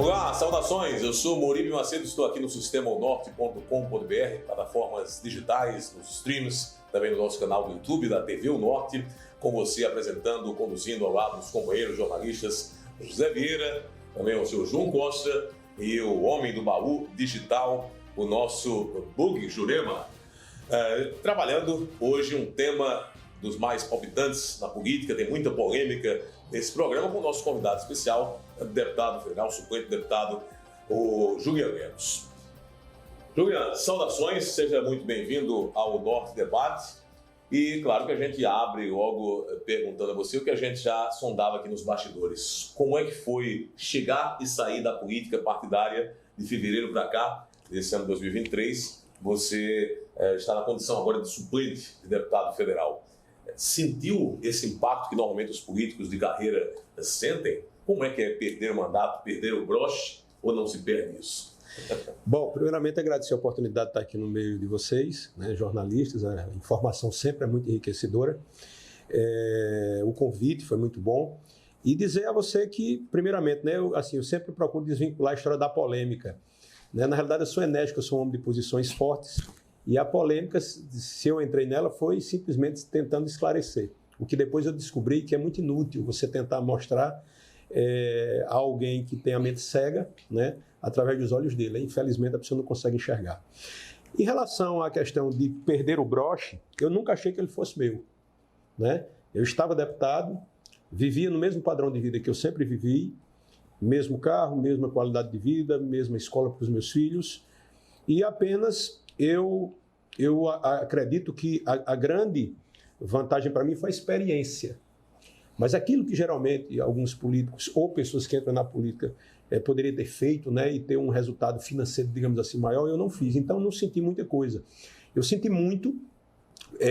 Olá, saudações! Eu sou Maurício Macedo, estou aqui no sistemaonorte.com.br, plataformas digitais, nos streams, também no nosso canal do YouTube da TV O Norte, com você apresentando, conduzindo ao lado dos companheiros jornalistas José Vieira, também o senhor João Costa e o homem do baú digital, o nosso Bug Jurema, trabalhando hoje um tema dos mais palpitantes na política, tem muita polêmica nesse programa com o nosso convidado especial, o deputado federal, suplente deputado, o Julian Lemos. Julian, saudações, seja muito bem-vindo ao Norte Debate. E claro que a gente abre logo perguntando a você o que a gente já sondava aqui nos bastidores. Como é que foi chegar e sair da política partidária de fevereiro para cá, desse ano de 2023? Você está na condição agora de suplente de deputado federal. Sentiu esse impacto que normalmente os políticos de carreira sentem? Como é que é perder o mandato, perder o broche, ou não se perde isso? Bom, primeiramente agradecer a oportunidade de estar aqui no meio de vocês, né, jornalistas. A informação sempre é muito enriquecedora. O convite foi muito bom. E dizer a você que, primeiramente, né, eu sempre procuro desvincular a história da polêmica. Né? Na realidade, eu sou enérgico, eu sou um homem de posições fortes. E a polêmica, se eu entrei nela, foi simplesmente tentando esclarecer. O que depois eu descobri que é muito inútil você tentar mostrar a alguém que tem a mente cega, né, através dos olhos dele. Infelizmente, a pessoa não consegue enxergar. Em relação à questão de perder o broche, eu nunca achei que ele fosse meu. Né? Eu estava deputado, vivia no mesmo padrão de vida que eu sempre vivi, mesmo carro, mesma qualidade de vida, mesma escola para os meus filhos, e apenas eu acredito que a grande vantagem para mim foi a experiência. Mas aquilo que geralmente alguns políticos ou pessoas que entram na política poderiam ter feito, né, e ter um resultado financeiro, digamos assim, maior, eu não fiz. Então, não senti muita coisa. Eu senti muito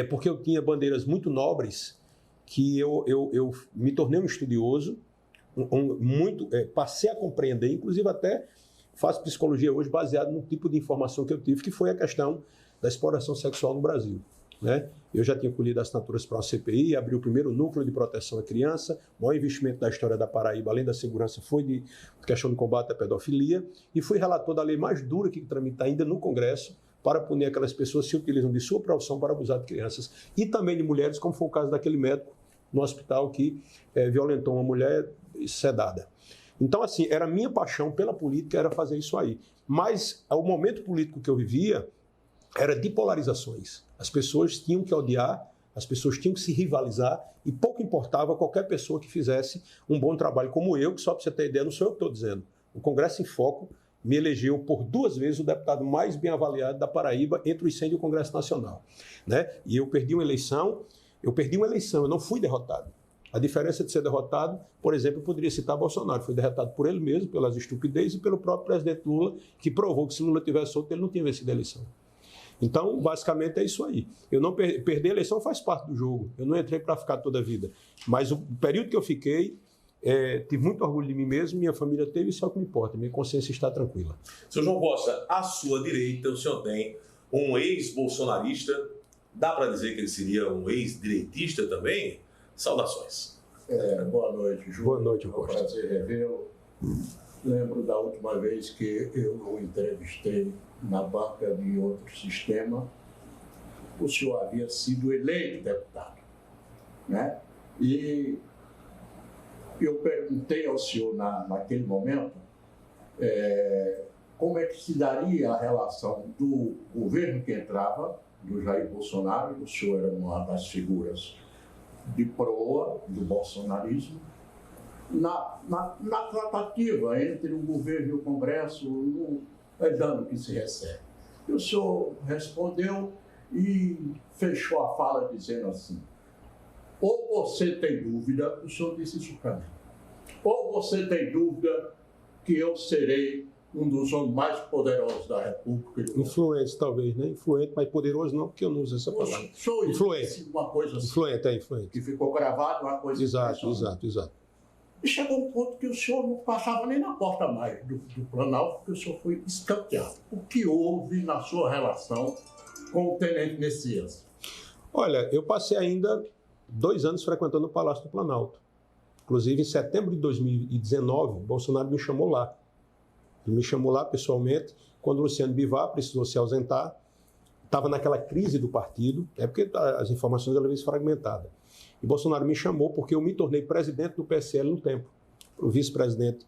porque eu tinha bandeiras muito nobres que eu me tornei um estudioso, passei a compreender, inclusive até faço psicologia hoje baseado no tipo de informação que eu tive, que foi a questão da exploração sexual no Brasil. Né? Eu já tinha colhido assinaturas para uma CPI, abri o primeiro núcleo de proteção à criança, o maior investimento da história da Paraíba, além da segurança, foi de questão de combate à pedofilia, e fui relator da lei mais dura que tramita ainda no Congresso para punir aquelas pessoas que se utilizam de sua profissão para abusar de crianças, e também de mulheres, como foi o caso daquele médico no hospital que violentou uma mulher sedada. Então, assim, era a minha paixão pela política, era fazer isso aí. Mas o momento político que eu vivia era de polarizações. As pessoas tinham que odiar, as pessoas tinham que se rivalizar e pouco importava qualquer pessoa que fizesse um bom trabalho como eu, que só para você ter ideia, não sou eu que estou dizendo. O Congresso em Foco me elegeu por 2 vezes o deputado mais bem avaliado da Paraíba entre os 100 do Congresso Nacional. Né? E eu perdi uma eleição, eu não fui derrotado. A diferença de ser derrotado, por exemplo, eu poderia citar Bolsonaro, foi derrotado por ele mesmo, pelas estupidez e pelo próprio presidente Lula, que provou que se Lula tivesse solto, ele não tinha vencido a eleição. Então, basicamente, é isso aí. Eu não perder a eleição faz parte do jogo. Eu não entrei para ficar toda a vida. Mas o período que eu fiquei, tive muito orgulho de mim mesmo, minha família teve, isso é o que me importa. Minha consciência está tranquila. Seu João Costa, à sua direita, o senhor tem um ex-bolsonarista. Dá para dizer que ele seria um ex-direitista também? Saudações. Boa noite, João. Boa noite, Costa. É um prazer revê-lo. Lembro da última vez que eu o entrevistei na banca de outro sistema, o senhor havia sido eleito deputado, né? E eu perguntei ao senhor naquele momento como é que se daria a relação do governo que entrava, do Jair Bolsonaro, o senhor era uma das figuras de proa do bolsonarismo, na tratativa entre o governo e o Congresso, no dano que se recebe. E o senhor respondeu e fechou a fala dizendo assim: ou você tem dúvida, o senhor disse isso para mim, ou você tem dúvida que eu serei um dos homens mais poderosos da República. Influente, talvez, né? Influente, mas poderoso não, porque eu não uso essa palavra. Influente. Uma coisa assim. Influente. Que ficou gravado, uma coisa Exato. E chegou um ponto que o senhor não passava nem na porta mais do Planalto, porque o senhor foi escanteado. O que houve na sua relação com o Tenente Messias? Olha, eu passei ainda 2 anos frequentando o Palácio do Planalto. Inclusive, em setembro de 2019, Bolsonaro me chamou lá. Ele me chamou lá pessoalmente, quando o Luciano Bivar precisou se ausentar, estava naquela crise do partido, é porque as informações eram vezes fragmentadas. E Bolsonaro me chamou porque eu me tornei presidente do PSL no tempo. O vice-presidente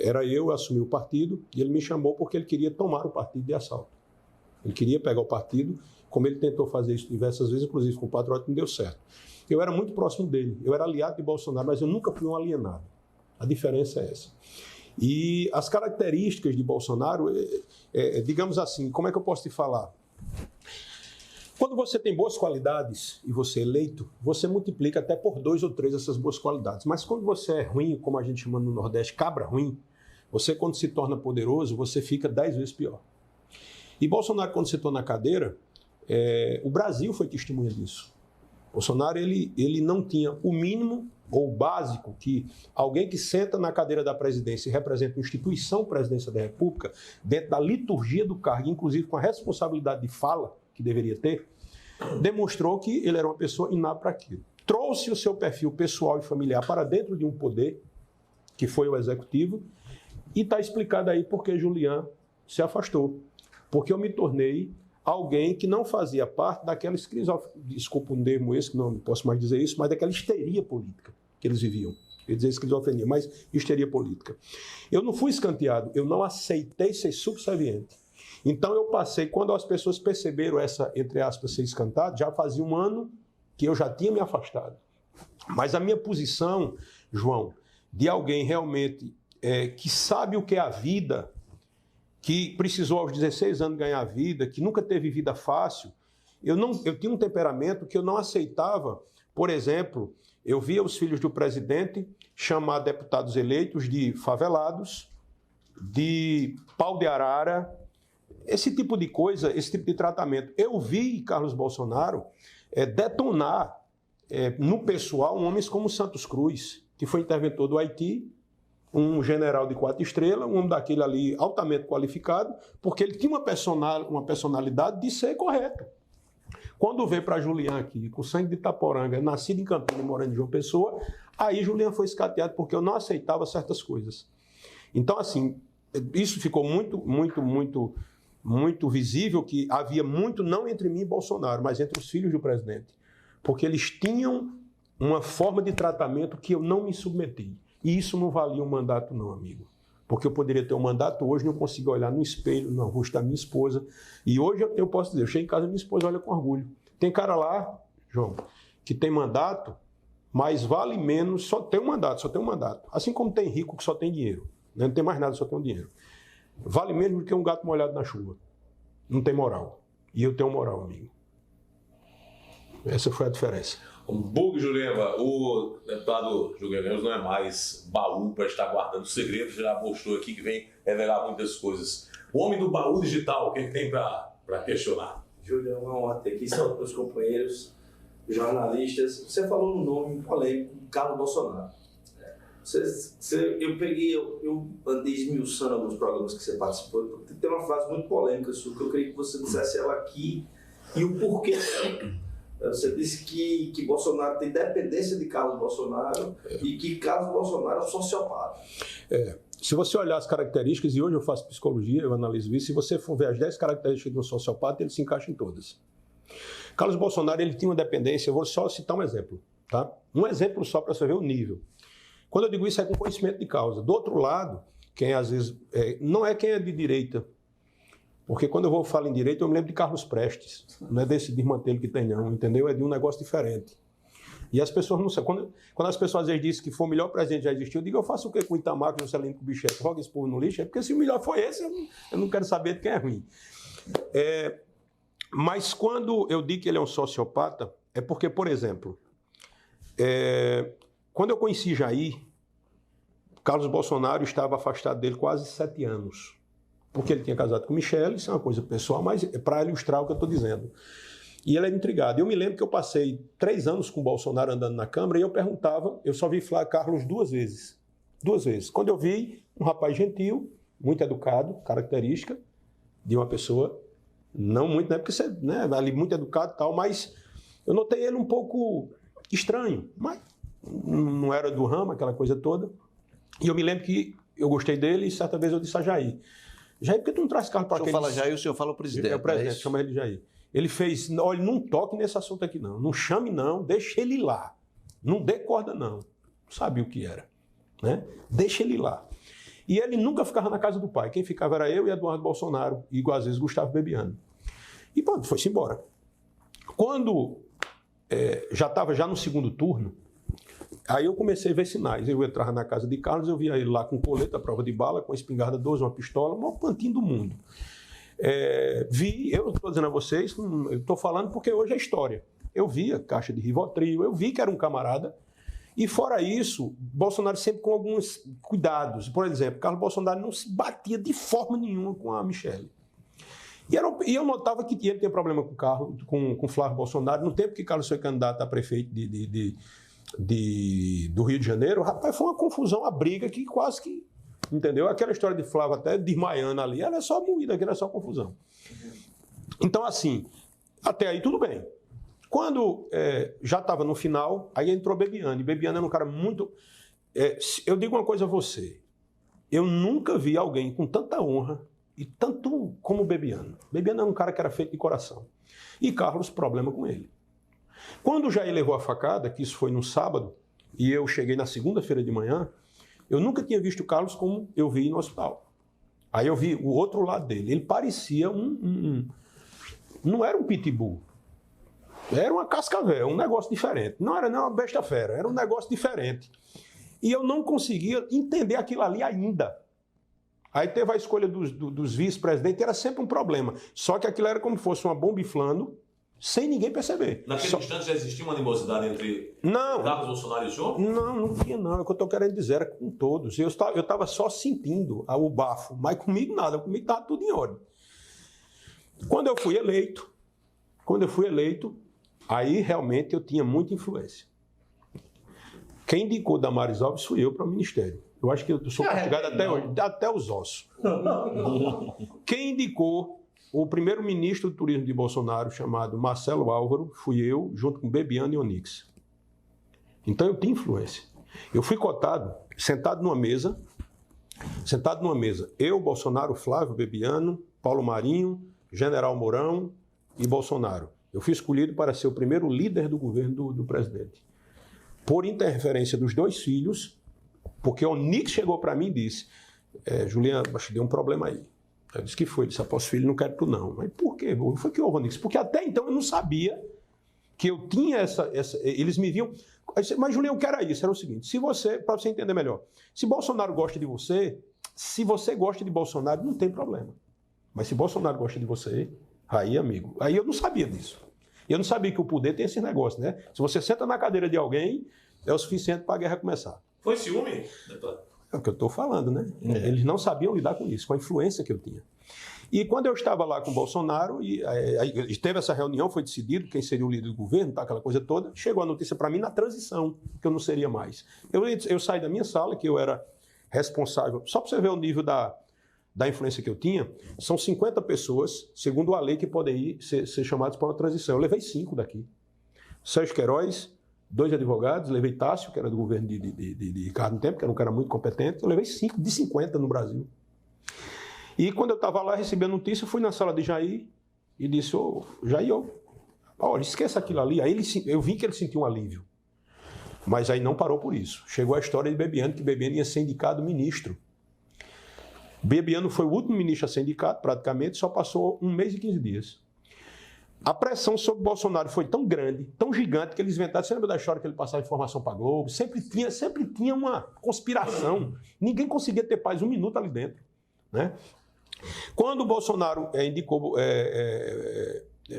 era eu assumi o partido, e ele me chamou porque ele queria tomar o partido de assalto. Ele queria pegar o partido, como ele tentou fazer isso diversas vezes, inclusive com o Patriota, não deu certo. Eu era muito próximo dele, eu era aliado de Bolsonaro, mas eu nunca fui um alienado. A diferença é essa. E as características de Bolsonaro, digamos assim, como é que eu posso te falar? Quando você tem boas qualidades e você é eleito, você multiplica até por 2 ou 3 essas boas qualidades. Mas quando você é ruim, como a gente chama no Nordeste, cabra ruim, você quando se torna poderoso, você fica 10 vezes pior. E Bolsonaro, quando sentou na cadeira, o Brasil foi testemunha disso. Bolsonaro, ele não tinha o mínimo ou o básico que alguém que senta na cadeira da presidência e representa a instituição Presidência da República, dentro da liturgia do cargo, inclusive com a responsabilidade de fala que deveria ter, demonstrou que ele era uma pessoa inapta para aquilo. Trouxe o seu perfil pessoal e familiar para dentro de um poder, que foi o executivo, e está explicado aí por que Julian se afastou. Porque eu me tornei alguém que não fazia parte daquela desculpa um termo esse, que não posso mais dizer isso, mas daquela histeria política que eles viviam. Eu ia dizer esquizofrenia, mas histeria política. Eu não fui escanteado, eu não aceitei ser subserviente. Então eu passei, quando as pessoas perceberam essa, entre aspas, ser escantado, já fazia um ano que eu já tinha me afastado. Mas a minha posição, João, de alguém realmente que sabe o que é a vida, que precisou aos 16 anos ganhar a vida, que nunca teve vida fácil, eu tinha um temperamento que eu não aceitava. Por exemplo, eu via os filhos do presidente chamar deputados eleitos de favelados, de pau de arara, esse tipo de coisa, esse tipo de tratamento. Eu vi Carlos Bolsonaro detonar no pessoal homens como Santos Cruz, que foi interventor do Haiti, um general de 4 estrelas, um homem daquele ali altamente qualificado, porque ele tinha uma personalidade de ser correto. Quando veio para Julian aqui, com sangue de Itaporanga, nascido em Campinas e morando em João Pessoa, aí Julian foi escateado porque eu não aceitava certas coisas. Então, assim, isso ficou muito visível, que havia muito, não entre mim e Bolsonaro, mas entre os filhos do presidente. Porque eles tinham uma forma de tratamento que eu não me submeti. E isso não valia um mandato não, amigo. Porque eu poderia ter um mandato hoje, não consigo olhar no espelho, no rosto da minha esposa. E hoje eu posso dizer, eu chego em casa e minha esposa olha com orgulho. Tem cara lá, João, que tem mandato, mas vale menos, só tem um mandato. Assim como tem rico que só tem dinheiro. Né? Não tem mais nada, só tem um dinheiro. Vale menos do que um gato molhado na chuva. Não tem moral. E eu tenho moral, amigo. Essa foi a diferença. Bug Jurema, o deputado Júlio Lemos não é mais baú para estar guardando segredos, já mostrou aqui que vem revelar muitas coisas. O homem do baú digital, o que ele tem para questionar? Júlio, é uma honra ter aqui, são meus companheiros, jornalistas. Você falou no nome polêmico, Carlos Bolsonaro. Eu andei esmiuçando alguns programas que você participou, porque tem uma frase muito polêmica sua, que eu queria que você dissesse ela aqui e o porquê dela. Você disse que Bolsonaro tem dependência de Carlos Bolsonaro e que Carlos Bolsonaro é um sociopata. Se você olhar as características, e hoje eu faço psicologia, eu analiso isso, se você for ver as 10 características de um sociopata, ele se encaixa em todas. Carlos Bolsonaro, ele tinha uma dependência, eu vou só citar um exemplo, tá? Um exemplo só para você ver o nível. Quando eu digo isso é com conhecimento de causa. Do outro lado, quem às vezes não é quem é de direita, porque quando eu falar em direito, eu me lembro de Carlos Prestes. Não é desse desmantelo que tem, não, entendeu? É de um negócio diferente. E as pessoas não sabem. Quando as pessoas às vezes dizem que foi o melhor presidente que já existiu, eu digo, eu faço o quê com o Itamar, com o Juscelino Kubitschek, joga esse povo no lixo? É porque se o melhor foi esse, eu não quero saber de quem é ruim. Mas quando eu digo que ele é um sociopata, é porque, por exemplo, quando eu conheci Jair, Carlos Bolsonaro estava afastado dele quase 7 anos. Porque ele tinha casado com Michele, isso é uma coisa pessoal, mas é para ilustrar o que eu estou dizendo. E ele era intrigado. Eu me lembro que eu passei 3 anos com o Bolsonaro andando na Câmara e eu perguntava, eu só vi falar Carlos 2 vezes. 2 vezes. Quando eu vi um rapaz gentil, muito educado, característica de uma pessoa, não muito, né, porque você ali muito educado e tal, mas eu notei ele um pouco estranho, mas não era do ramo, aquela coisa toda. E eu me lembro que eu gostei dele e certa vez eu disse a Jair, por que tu não traz carro para aquele... O senhor fala Jair, o senhor fala o presidente. É o presidente, chama ele de Jair. Ele fez, olha, não toque nesse assunto aqui não, não chame não, deixa ele lá, não dê corda não. Não sabia o que era, né? Deixa ele lá. E ele nunca ficava na casa do pai, quem ficava era eu e Eduardo Bolsonaro, e às vezes Gustavo Bebiano. E pronto, foi-se embora. Quando já estava no segundo turno, aí eu comecei a ver sinais. Eu entrava na casa de Carlos, eu via ele lá com coleta, prova de bala, com a espingarda 12, uma pistola, o maior pantinho do mundo. Eu estou dizendo a vocês, eu estou falando porque hoje é história. Eu via caixa de Rivotril, eu vi que era um camarada, e fora isso, Bolsonaro sempre com alguns cuidados. Por exemplo, Carlos Bolsonaro não se batia de forma nenhuma com a Michele. E eu notava que ele tinha problema com Flávio Bolsonaro, no tempo que Carlos foi candidato a prefeito do Rio de Janeiro. Rapaz, foi uma confusão, uma briga que quase que, entendeu? Aquela história de Flávio até desmaiando ali, era só moída, aquilo era só confusão. Então, assim, até aí tudo bem. Quando já estava no final, aí entrou Bebiano, e Bebiano era um cara muito... eu digo uma coisa a você, eu nunca vi alguém com tanta honra e tanto como Bebiano. Bebiano era um cara que era feito de coração. E Carlos, problema com ele. Quando o Jair levou a facada, que isso foi no sábado, e eu cheguei na segunda-feira de manhã, eu nunca tinha visto o Carlos como eu vi no hospital. Aí eu vi o outro lado dele. Ele parecia não era um pitbull. Era uma cascavel, um negócio diferente. Não era nem uma besta fera, era um negócio diferente. E eu não conseguia entender aquilo ali ainda. Aí teve a escolha dos vice-presidentes, era sempre um problema. Só que aquilo era como se fosse uma bomba inflando, sem ninguém perceber. Naquele instante já existia uma animosidade entre Carlos Bolsonaro e o senhor? Não tinha não. É o que eu estou querendo dizer, era com todos. Eu estava só sentindo o bafo, mas comigo nada, comigo estava tudo em ordem. Quando eu fui eleito, aí realmente eu tinha muita influência. Quem indicou Damares Alves fui eu para o ministério. Eu acho que eu sou castigado até hoje, até os ossos. Quem indicou o primeiro-ministro do turismo de Bolsonaro, chamado Marcelo Álvaro, fui eu, junto com Bebiano e Onix. Então eu tinha influência. Eu fui cotado, sentado numa mesa, eu, Bolsonaro, Flávio, Bebiano, Paulo Marinho, General Mourão e Bolsonaro. Eu fui escolhido para ser o primeiro líder do governo do presidente. Por interferência dos dois filhos, porque o Onix chegou para mim e disse, Juliano, acho que deu um problema aí. Eu disse que foi, ele disse, após filho, não quero tu não. Mas por quê? Foi que houve, Onix? Porque até então eu não sabia que eu tinha eles me viam... Mas, Juliano, o que era isso? Era o seguinte, para você entender melhor, se Bolsonaro gosta de você, se você gosta de Bolsonaro, não tem problema. Mas se Bolsonaro gosta de você, aí, amigo, aí eu não sabia disso. Eu não sabia que o poder tem esse negócio, né? Se você senta na cadeira de alguém, é o suficiente para a guerra começar. Foi ciúme, deputado? É o que eu estou falando, né? Eles não sabiam lidar com isso, com a influência que eu tinha. E quando eu estava lá com o Bolsonaro, aí teve essa reunião, foi decidido quem seria o líder do governo, tá, aquela coisa toda, chegou a notícia para mim na transição, que eu não seria mais. Eu saí da minha sala, que eu era responsável, só para você ver o nível da influência que eu tinha, são 50 pessoas, segundo a lei, que podem ser chamadas para uma transição. Eu levei 5 daqui. Sérgio Queiroz, 2 advogados, levei Tássio, que era do governo de Ricardo no tempo, que era um cara muito competente, eu levei 5 de 50 no Brasil. E quando eu estava lá recebendo notícia, eu fui na sala de Jair e disse, Jair, olha, esqueça aquilo ali. Aí eu vi que ele sentiu um alívio. Mas aí não parou por isso. Chegou a história de Bebiano, que Bebiano ia ser indicado ministro. Bebiano foi o último ministro a ser indicado, praticamente, só passou 1 mês e 15 dias. A pressão sobre Bolsonaro foi tão grande, tão gigante, que eles inventaram. Você lembra da história que ele passava informação para a Globo? Sempre tinha uma conspiração. Ninguém conseguia ter paz 1 minuto ali dentro, né? Quando o Bolsonaro indicou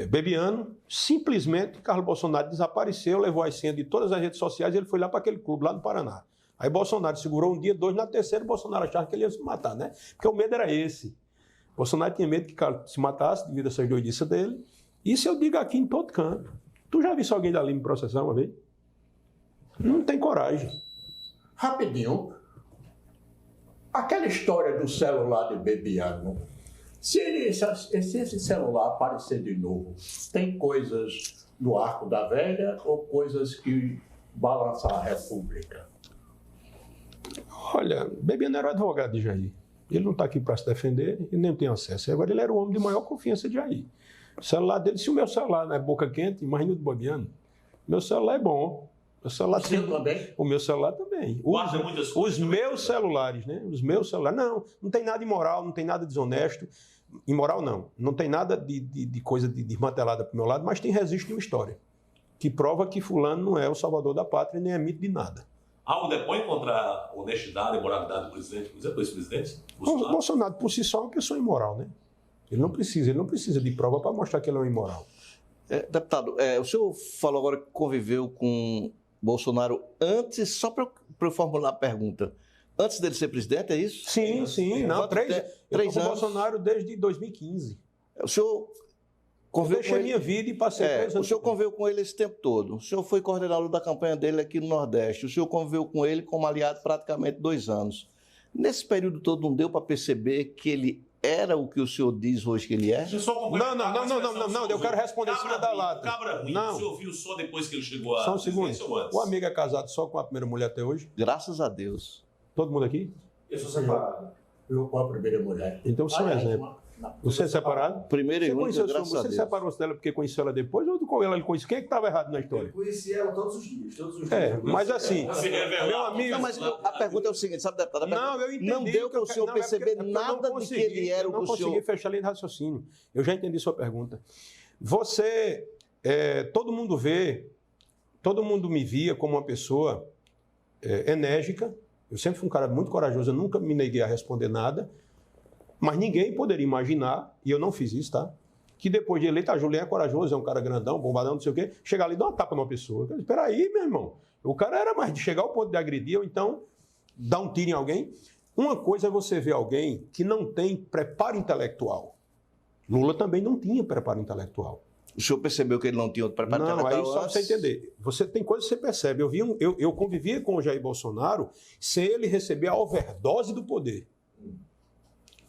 Bebiano, simplesmente Carlos Bolsonaro desapareceu, levou as senhas de todas as redes sociais e ele foi lá para aquele clube lá no Paraná. Aí Bolsonaro segurou 1 dia, 2, na terceira Bolsonaro achava que ele ia se matar, né? Porque o medo era esse. Bolsonaro tinha medo que Carlos se matasse devido a essas doidices dele. Isso eu digo aqui em todo canto. Tu já viu alguém dali me processar uma vez? Não tem coragem. Rapidinho. Aquela história do celular de Bebiano, se esse celular aparecer de novo, tem coisas no arco da velha ou coisas que balançam a República? Olha, Bebiano era o advogado de Jair. Ele não está aqui para se defender e nem tem acesso. Agora ele era o homem de maior confiança de Jair. O celular dele, se o meu celular não é boca quente, imagina o do Bebiano. Meu celular é bom. Meu celular também? O meu celular também. Os meus celulares, né? Os meus celulares. Não tem nada imoral, não tem nada desonesto. Imoral não. Não tem nada de coisa desmantelada para o meu lado, mas tem registro de uma história que prova que fulano não é o salvador da pátria nem é mito de nada. Algo depõe contra a honestidade e moralidade do presidente, por exemplo, esse presidente? O Bolsonaro, por si só, é uma pessoa imoral, né? Ele não precisa de prova para mostrar que ele é um imoral. Deputado, o senhor falou agora que conviveu com Bolsonaro antes, só para eu formular a pergunta, antes dele ser presidente, é isso? Sim. Não, 3 anos. Eu estou com o Bolsonaro desde 2015. O senhor conviveu com ele? Minha vida e passei 3 anos. O senhor conviveu com ele esse tempo todo. O senhor foi coordenador da campanha dele aqui no Nordeste. O senhor conviveu com ele como aliado praticamente 2 anos. Nesse período todo não deu para perceber que ele era o que o senhor diz hoje que ele é? Não, eu quero responder em cima da lata. Cabra ruim, não. O senhor viu só depois que ele chegou a... Só um segundo. O amigo é casado só com a primeira mulher até hoje? Graças a Deus. Todo mundo aqui? Eu sou separado. Eu com a primeira mulher. Então, só um exemplo. Você é separado? Primeiro e único, graças a Deus. Você separou-se dela porque conheceu ela depois ou com ela ele conheceu? Quem é que estava errado na história? Eu conheci ela todos os dias. Mas assim, meu amigo... Não, mas a pergunta é o seguinte, sabe, deputado? Não, eu entendi. Não deu para o senhor perceber nada de que ele era o que o senhor... Eu não consegui fechar a linha de raciocínio. Eu já entendi sua pergunta. Você, todo mundo me via como uma pessoa enérgica. Eu sempre fui um cara muito corajoso, eu nunca me neguei a responder nada. Mas ninguém poderia imaginar, e eu não fiz isso, tá? Que depois de eleito, Juliano é corajoso, é um cara grandão, bombadão, não sei o quê, chegar ali e dar uma tapa numa pessoa. Espera aí, meu irmão. O cara era mais de chegar ao ponto de agredir, ou então dar um tiro em alguém. Uma coisa é você ver alguém que não tem preparo intelectual. Lula também não tinha preparo intelectual. O senhor percebeu que ele não tinha outro preparo intelectual? Não, aí só para você entender. Tem coisas que você percebe. Eu convivia com o Jair Bolsonaro sem ele receber a overdose do poder.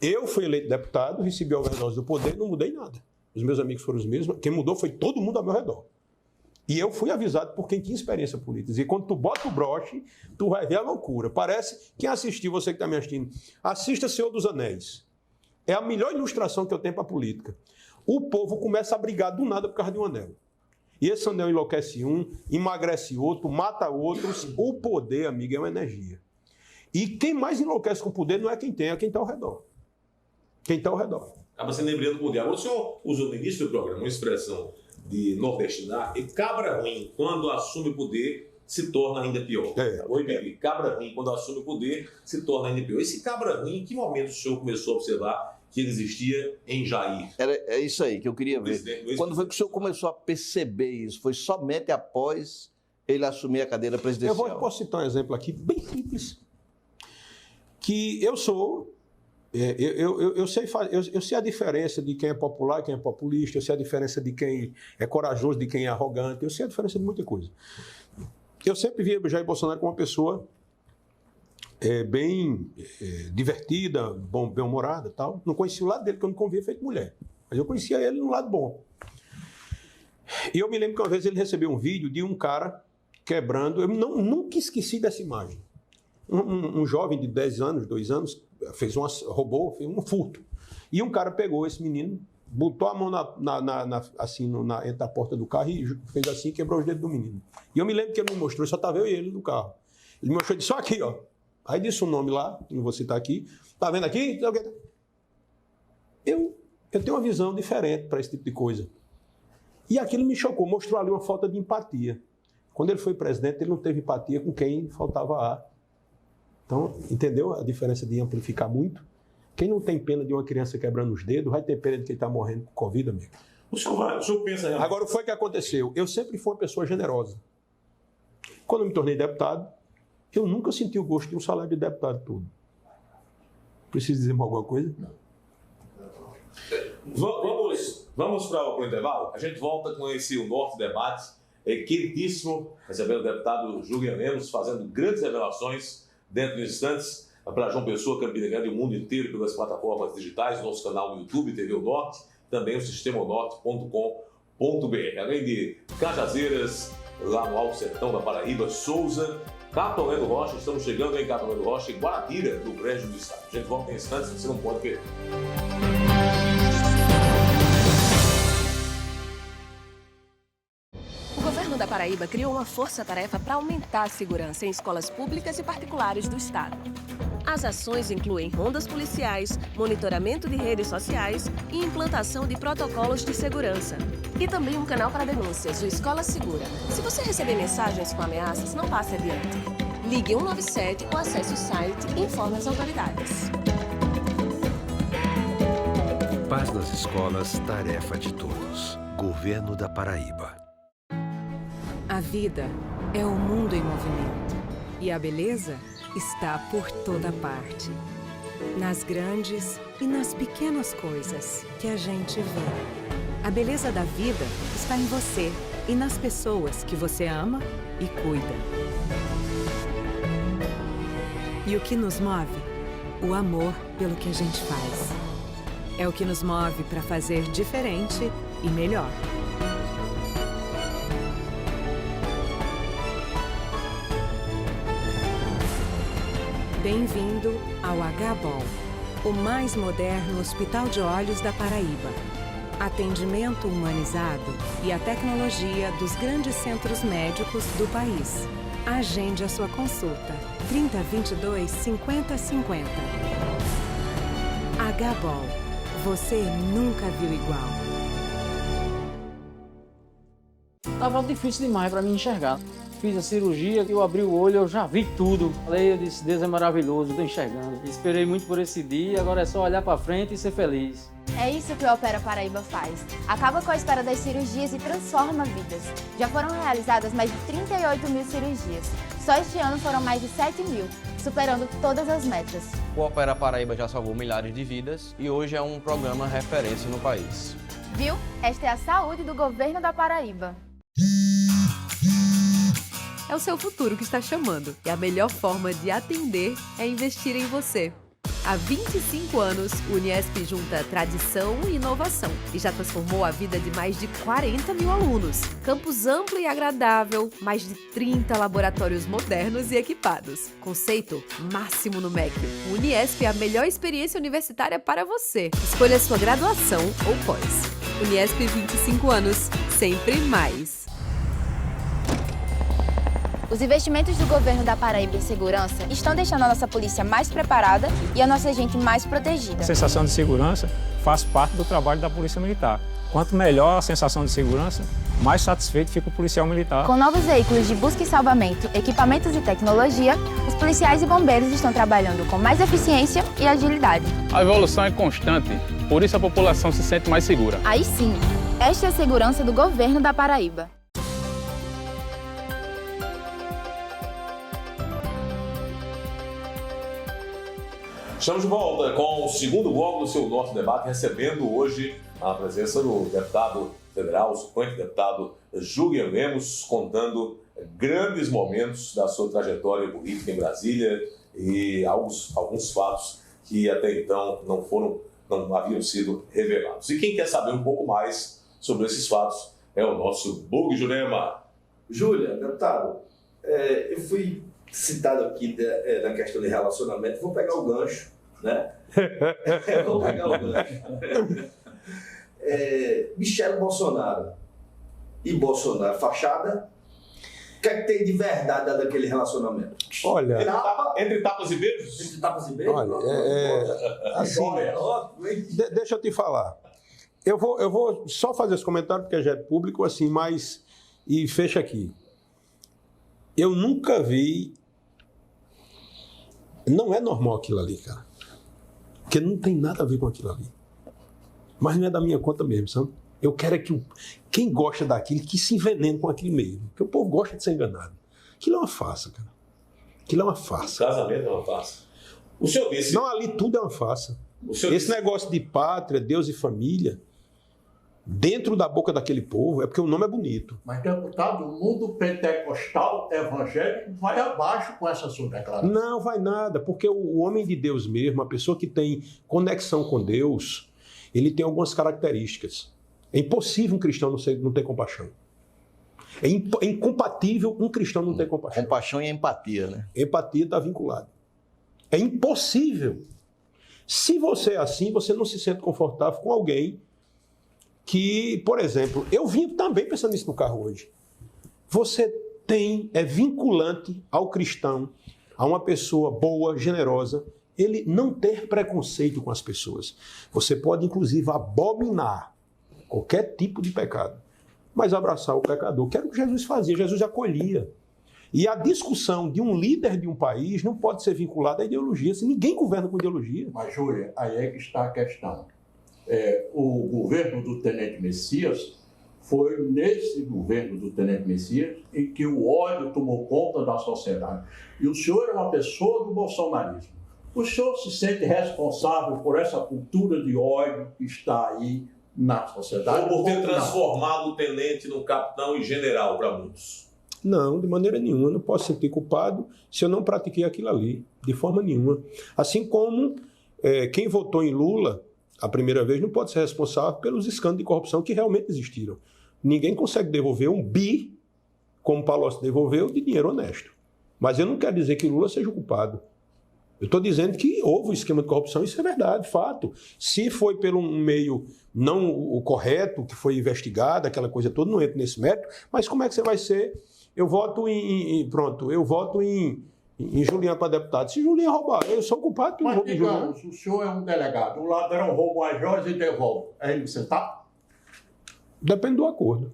Eu fui eleito deputado, recebi a overdose do poder, não mudei nada. Os meus amigos foram os mesmos. Quem mudou foi todo mundo ao meu redor. E eu fui avisado por quem tinha experiência política. E quando tu bota o broche, tu vai ver a loucura. Parece, quem assistiu, você que está me assistindo, assista Senhor dos Anéis. É a melhor ilustração que eu tenho para a política. O povo começa a brigar do nada por causa de um anel. E esse anel enlouquece um, emagrece outro, mata outros. O poder, amigo, é uma energia. E quem mais enlouquece com o poder não é quem tem, é quem está ao redor. Quem está ao redor. Acaba sendo lembrando do poder. Agora, o senhor usou no início do programa uma expressão de nordestinar, e cabra ruim, quando assume o poder, se torna ainda pior. Oi, Bibi. Cabra ruim, quando assume o poder, se torna ainda pior. Esse cabra ruim, em que momento o senhor começou a observar que ele existia em Jair? É isso aí que eu queria ver. Quando foi que o senhor começou a perceber isso? Foi somente após ele assumir a cadeira presidencial? Posso citar um exemplo aqui, bem simples. Que eu sou... Eu sei a diferença de quem é popular e quem é populista, eu sei a diferença de quem é corajoso, de quem é arrogante, eu sei a diferença de muita coisa. Eu sempre via Jair Bolsonaro como uma pessoa bem divertida, bem-humorada e tal. Não conhecia o lado dele, que eu não convia feito mulher. Mas eu conhecia ele no lado bom. E eu me lembro que uma vez ele recebeu um vídeo de um cara quebrando, eu nunca esqueci dessa imagem. Um jovem de 10 anos, 2 anos, fez um furto. E um cara pegou esse menino, botou a mão entre a porta do carro e fez assim e quebrou os dedos do menino. E eu me lembro que ele me mostrou, só estava eu e ele no carro. Ele me mostrou e disse, só aqui, ó. Aí disse um nome lá, não vou citar aqui. Tá vendo aqui? Eu tenho uma visão diferente para esse tipo de coisa. E aquilo me chocou, mostrou ali uma falta de empatia. Quando ele foi presidente, ele não teve empatia com quem faltava ar. Então, entendeu a diferença de amplificar muito? Quem não tem pena de uma criança quebrando os dedos, vai ter pena de quem está morrendo com Covid, amigo. O senhor pensa realmente... Agora, o que foi que aconteceu? Eu sempre fui uma pessoa generosa. Quando eu me tornei deputado, eu nunca senti o gosto de um salário de deputado todo. Preciso dizer mais alguma coisa? Não. Vamos para o intervalo? A gente volta com esse O Norte Debate, queridíssimo, recebendo o deputado Julian Lemos, fazendo grandes revelações dentro de instantes para João Pessoa, Campina Grande e o mundo inteiro pelas plataformas digitais, nosso canal no YouTube, TV O Norte, também o sistemonorte.com.br. Além de Cajazeiras, lá no Alto Sertão da Paraíba, Souza, Capitão do Rocha. Estamos chegando em Capitão do Rocha, em Guarabira, do Grande do Estado. A gente volta em instantes, você não pode perder. O governo da Paraíba criou uma força-tarefa para aumentar a segurança em escolas públicas e particulares do estado. As ações incluem rondas policiais, monitoramento de redes sociais e implantação de protocolos de segurança. E também um canal para denúncias, o Escola Segura. Se você receber mensagens com ameaças, não passe adiante. Ligue 197 ou acesse o site e informe as autoridades. Paz nas escolas, tarefa de todos. Governo da Paraíba. A vida é o mundo em movimento. E a beleza está por toda parte. Nas grandes e nas pequenas coisas que a gente vê. A beleza da vida está em você e nas pessoas que você ama e cuida. E o que nos move? O amor pelo que a gente faz. É o que nos move para fazer diferente e melhor. Bem-vindo ao HBOL, o mais moderno hospital de olhos da Paraíba. Atendimento humanizado e a tecnologia dos grandes centros médicos do país. Agende a sua consulta. 3022-5050. HBOL. Você nunca viu igual. Tava difícil demais para mim enxergar. Fiz a cirurgia, eu abri o olho, eu já vi tudo. Falei, eu disse, Deus é maravilhoso, estou enxergando. Esperei muito por esse dia, agora é só olhar para frente e ser feliz. É isso que o Opera Paraíba faz. Acaba com a espera das cirurgias e transforma vidas. Já foram realizadas mais de 38 mil cirurgias. Só este ano foram mais de 7 mil, superando todas as metas. O Opera Paraíba já salvou milhares de vidas e hoje é um programa referência no país. Viu? Esta é a saúde do governo da Paraíba. É o seu futuro que está chamando e a melhor forma de atender é investir em você. Há 25 anos, o Uniesp junta tradição e inovação e já transformou a vida de mais de 40 mil alunos. Campus amplo e agradável, mais de 30 laboratórios modernos e equipados. Conceito máximo no MEC. O Uniesp é a melhor experiência universitária para você. Escolha sua graduação ou pós. Uniesp 25 anos, sempre mais. Os investimentos do governo da Paraíba em segurança estão deixando a nossa polícia mais preparada e a nossa gente mais protegida. A sensação de segurança faz parte do trabalho da Polícia Militar. Quanto melhor a sensação de segurança, mais satisfeito fica o policial militar. Com novos veículos de busca e salvamento, equipamentos e tecnologia, os policiais e bombeiros estão trabalhando com mais eficiência e agilidade. A evolução é constante, por isso a população se sente mais segura. Aí sim, esta é a segurança do governo da Paraíba. Estamos de volta com o segundo bloco do seu Norte Debate, recebendo hoje a presença do deputado federal, suplente deputado Julian Lemos, contando grandes momentos da sua trajetória política em Brasília e alguns fatos que até então não haviam sido revelados. E quem quer saber um pouco mais sobre esses fatos é o nosso Bug Jurema. Júlia, deputado, eu fui citado aqui na questão de relacionamento, vou pegar o gancho, né? Vou pegar o gancho. Michele Bolsonaro e Bolsonaro, fachada, o que é que tem de verdade daquele relacionamento? Olha, entre tapas e beijos? Entre tapas e beijos? Olha, assim, deixa eu te falar. Eu vou só fazer esse comentário porque já é público, assim, mas... E fecha aqui. Eu nunca vi... Não é normal aquilo ali, cara. Porque não tem nada a ver com aquilo ali. Mas não é da minha conta mesmo, sabe? Eu quero é que quem gosta daquilo, que se envenene com aquilo mesmo. Porque o povo gosta de ser enganado. Aquilo é uma farsa, cara. Aquilo é uma farsa. O casamento é uma farsa. O senhor disse... Não, ali tudo é uma farsa. Esse negócio de pátria, Deus e família... Dentro da boca daquele povo, é porque o nome é bonito. Mas, deputado, o mundo pentecostal evangélico vai abaixo com essa sua declaração. Não vai nada, porque o homem de Deus mesmo, a pessoa que tem conexão com Deus, ele tem algumas características. É impossível um cristão não ter compaixão. É incompatível um cristão não ter compaixão. Compaixão e empatia, né? Empatia está vinculada. É impossível. Se você é assim, você não se sente confortável com alguém que, por exemplo, eu vim também pensando nisso no carro hoje. Você é vinculante ao cristão, a uma pessoa boa, generosa, ele não ter preconceito com as pessoas. Você pode, inclusive, abominar qualquer tipo de pecado, mas abraçar o pecador, que era o que Jesus fazia, Jesus acolhia. E a discussão de um líder de um país não pode ser vinculada à ideologia, se ninguém governa com ideologia. Mas, Júlia, aí é que está a questão. O governo do Tenente Messias foi nesse governo do Tenente Messias em que o ódio tomou conta da sociedade. E o senhor é uma pessoa do bolsonarismo. O senhor se sente responsável por essa cultura de ódio que está aí na sociedade? Ou por ter transformado o tenente no capitão e general para muitos? Não, de maneira nenhuma. Eu não posso sentir culpado se eu não pratiquei aquilo ali, de forma nenhuma. Assim como quem votou em Lula a primeira vez não pode ser responsável pelos escândalos de corrupção que realmente existiram. Ninguém consegue devolver um bi, como Palocci devolveu, de dinheiro honesto. Mas eu não quero dizer que Lula seja o culpado. Eu estou dizendo que houve um esquema de corrupção, isso é verdade, fato. Se foi pelo meio não o correto, que foi investigado, aquela coisa toda, não entro nesse mérito, mas como é que você vai ser? Eu voto em Juliano para deputado. Se Juliano roubar, eu sou o culpado que eu vou em Juliano. Mas, digamos, o senhor é um delegado, o ladrão rouba as joias e devolve. É ele que você está? Depende do acordo.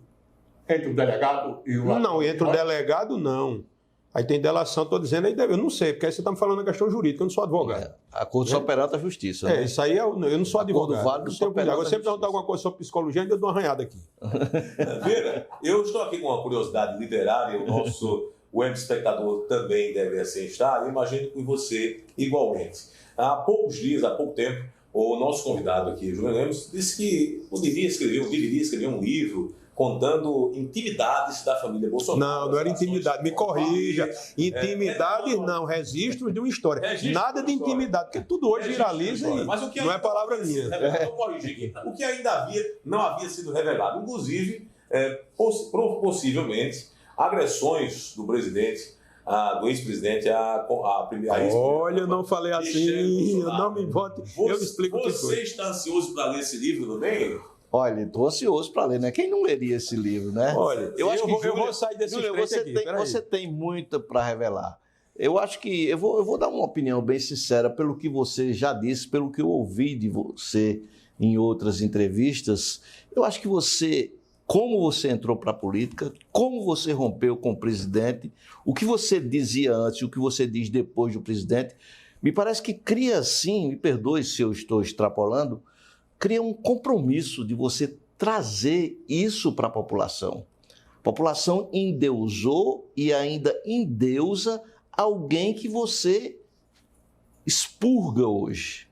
Entre o delegado e o ladrão? Não, entre o delegado, não. Aí tem delação, estou dizendo, aí eu não sei, porque aí você está me falando da questão jurídica, eu não sou advogado. Acordo só perante a justiça. Né? Isso aí eu não sou advogado. Válido, não tenho cuidado. Agora, sempre perguntar alguma coisa sobre psicologia, ainda eu dou uma arranhada aqui. Vera, eu estou aqui com uma curiosidade literária, o nosso web espectador também deve assim estar, eu imagino que você igualmente. Há poucos dias, há pouco tempo, o nosso convidado aqui, Júlio Lemos, disse que deveria escrever um livro contando intimidades da família Bolsonaro. Não era intimidade, me corrija. Intimidade não, registros de uma história. Nada de intimidade, porque tudo hoje viraliza e mas o que não é palavra minha. O que ainda não havia sido revelado, inclusive, possivelmente, agressões do presidente, do ex-presidente à primeira. Olha, eu não falei assim, eu não me vote, eu explico o que foi. Você está ansioso para ler esse livro também? Olha, estou ansioso para ler, né? Quem não leria esse livro, né? Olha, eu vou sair desse Júlia, você tem muito para revelar. Eu acho que eu vou dar uma opinião bem sincera pelo que você já disse, pelo que eu ouvi de você em outras entrevistas. Eu acho que como você entrou para a política, como você rompeu com o presidente, o que você dizia antes e o que você diz depois do presidente, me parece que cria, sim, me perdoe se eu estou extrapolando, cria um compromisso de você trazer isso para a população. A população endeusou e ainda endeusa alguém que você expurga hoje,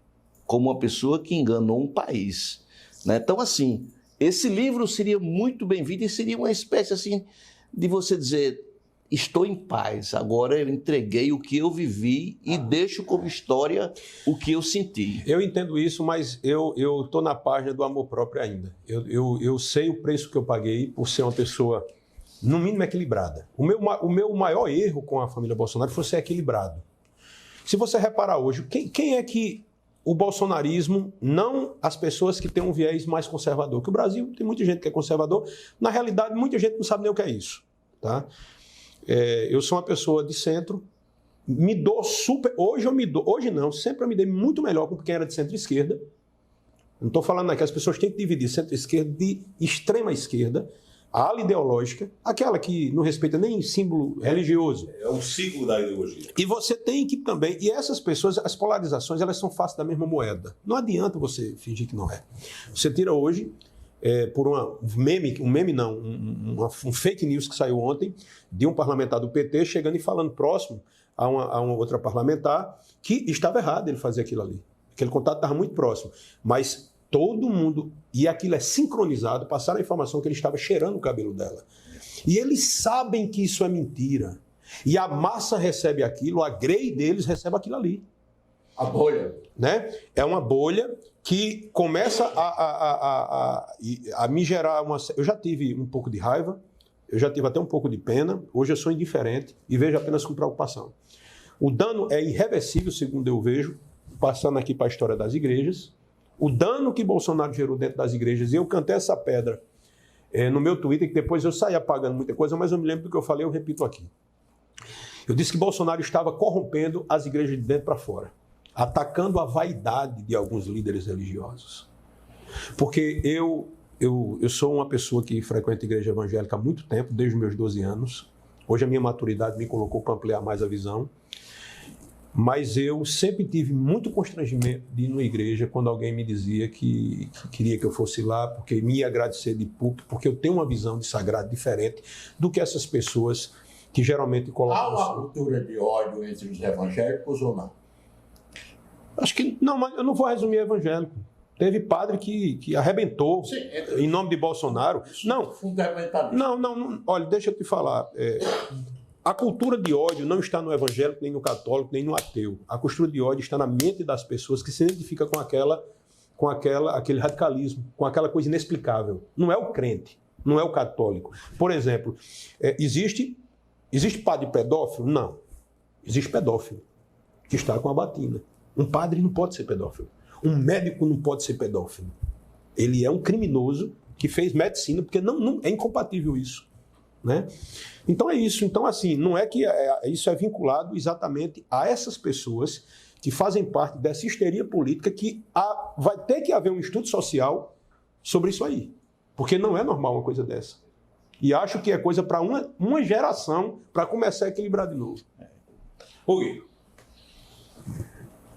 como uma pessoa que enganou um país. Né? Então, assim, esse livro seria muito bem-vindo e seria uma espécie assim de você dizer: estou em paz, agora eu entreguei o que eu vivi e deixo como história o que eu senti. Eu entendo isso, mas eu estou na página do amor próprio ainda. Eu sei o preço que eu paguei por ser uma pessoa, no mínimo, equilibrada. O meu maior erro com a família Bolsonaro foi ser equilibrado. Se você reparar hoje, quem é que o bolsonarismo, não as pessoas que têm um viés mais conservador, que o Brasil tem muita gente que é conservador, na realidade muita gente não sabe nem o que é isso, tá? Eu sou uma pessoa de centro, me dou super... Hoje não, sempre eu me dei muito melhor com quem era de centro-esquerda. Não estou falando aqui, as pessoas têm que dividir centro-esquerda de extrema-esquerda, a ala ideológica, aquela que não respeita nem símbolo religioso. É o ciclo da ideologia. E você tem que também... E essas pessoas, as polarizações, elas são faces da mesma moeda. Não adianta você fingir que não é. Você tira hoje... por um fake news que saiu ontem de um parlamentar do PT chegando e falando próximo a uma outra parlamentar que estava errado ele fazer aquilo ali. Aquele contato estava muito próximo. Mas todo mundo, e aquilo é sincronizado, passaram a informação que ele estava cheirando o cabelo dela. E eles sabem que isso é mentira. E a massa recebe aquilo, a grey deles recebe aquilo ali. A bolha. Né? É uma bolha que começa a me gerar uma... Eu já tive um pouco de raiva, eu já tive até um pouco de pena, hoje eu sou indiferente e vejo apenas com preocupação. O dano é irreversível, segundo eu vejo, passando aqui para a história das igrejas. O dano que Bolsonaro gerou dentro das igrejas, e eu cantei essa pedra no meu Twitter, que depois eu saí apagando muita coisa, mas eu me lembro do que eu falei, eu repito aqui. Eu disse que Bolsonaro estava corrompendo as igrejas de dentro para fora, atacando a vaidade de alguns líderes religiosos. Porque eu sou uma pessoa que frequenta a igreja evangélica há muito tempo, desde os meus 12 anos. Hoje a minha maturidade me colocou para ampliar mais a visão. Mas eu sempre tive muito constrangimento de ir numa igreja quando alguém me dizia que queria que eu fosse lá, porque me ia agradecer de público, porque eu tenho uma visão de sagrado diferente do que essas pessoas que geralmente colocam... Há uma cultura de ódio entre os evangélicos ou não? Acho que não, mas eu não vou resumir evangélico. Teve padre que arrebentou em nome de Bolsonaro. Não, olha, deixa eu te falar. A cultura de ódio não está no evangélico, nem no católico, nem no ateu. A cultura de ódio está na mente das pessoas que se identificam com aquele radicalismo, com aquela coisa inexplicável. Não é o crente, não é o católico. Por exemplo, existe padre pedófilo? Não. Existe pedófilo que está com a batina. Um padre não pode ser pedófilo. Um médico não pode ser pedófilo. Ele é um criminoso que fez medicina, porque não é incompatível isso. Né? Então é isso. Então, assim, não é que isso é vinculado exatamente a essas pessoas que fazem parte dessa histeria política que vai ter que haver um estudo social sobre isso aí. Porque não é normal uma coisa dessa. E acho que é coisa para uma geração para começar a equilibrar de novo. Oi.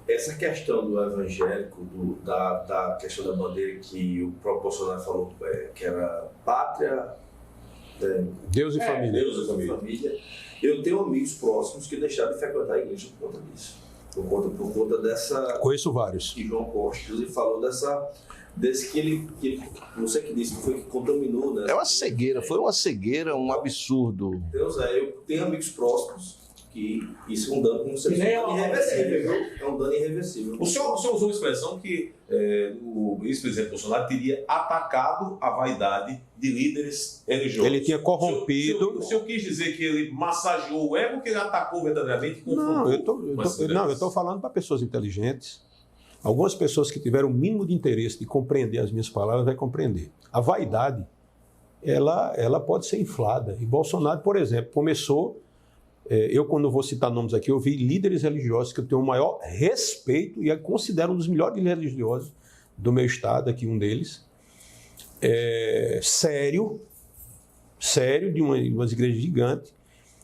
Essa questão do evangélico, da questão da bandeira que o próprio Bolsonaro falou que era pátria, Deus e família. Deus e família. Eu tenho amigos próximos que deixaram de frequentar a igreja por conta disso. Por conta dessa... Conheço vários. Que João Costa, inclusive, falou desse que ele não sei o que disse, foi que contaminou, né? É uma cegueira, foi uma cegueira, um absurdo. Deus, eu tenho amigos próximos que isso é um dano, como você disse, irreversível, viu? É um dano irreversível. O senhor usou uma expressão que o ex-presidente Bolsonaro teria atacado a vaidade de líderes religiosos. Ele tinha corrompido... O senhor quis dizer que ele massageou o ego ou que ele atacou verdadeiramente? Não, eu estou falando para pessoas inteligentes. Algumas pessoas que tiveram o mínimo de interesse de compreender as minhas palavras vai compreender. A vaidade, ela pode ser inflada. E Bolsonaro, por exemplo, começou... quando vou citar nomes aqui, eu vi líderes religiosos que eu tenho o maior respeito e considero um dos melhores líderes religiosos do meu estado, aqui um deles. Sério, de umas igrejas gigantes.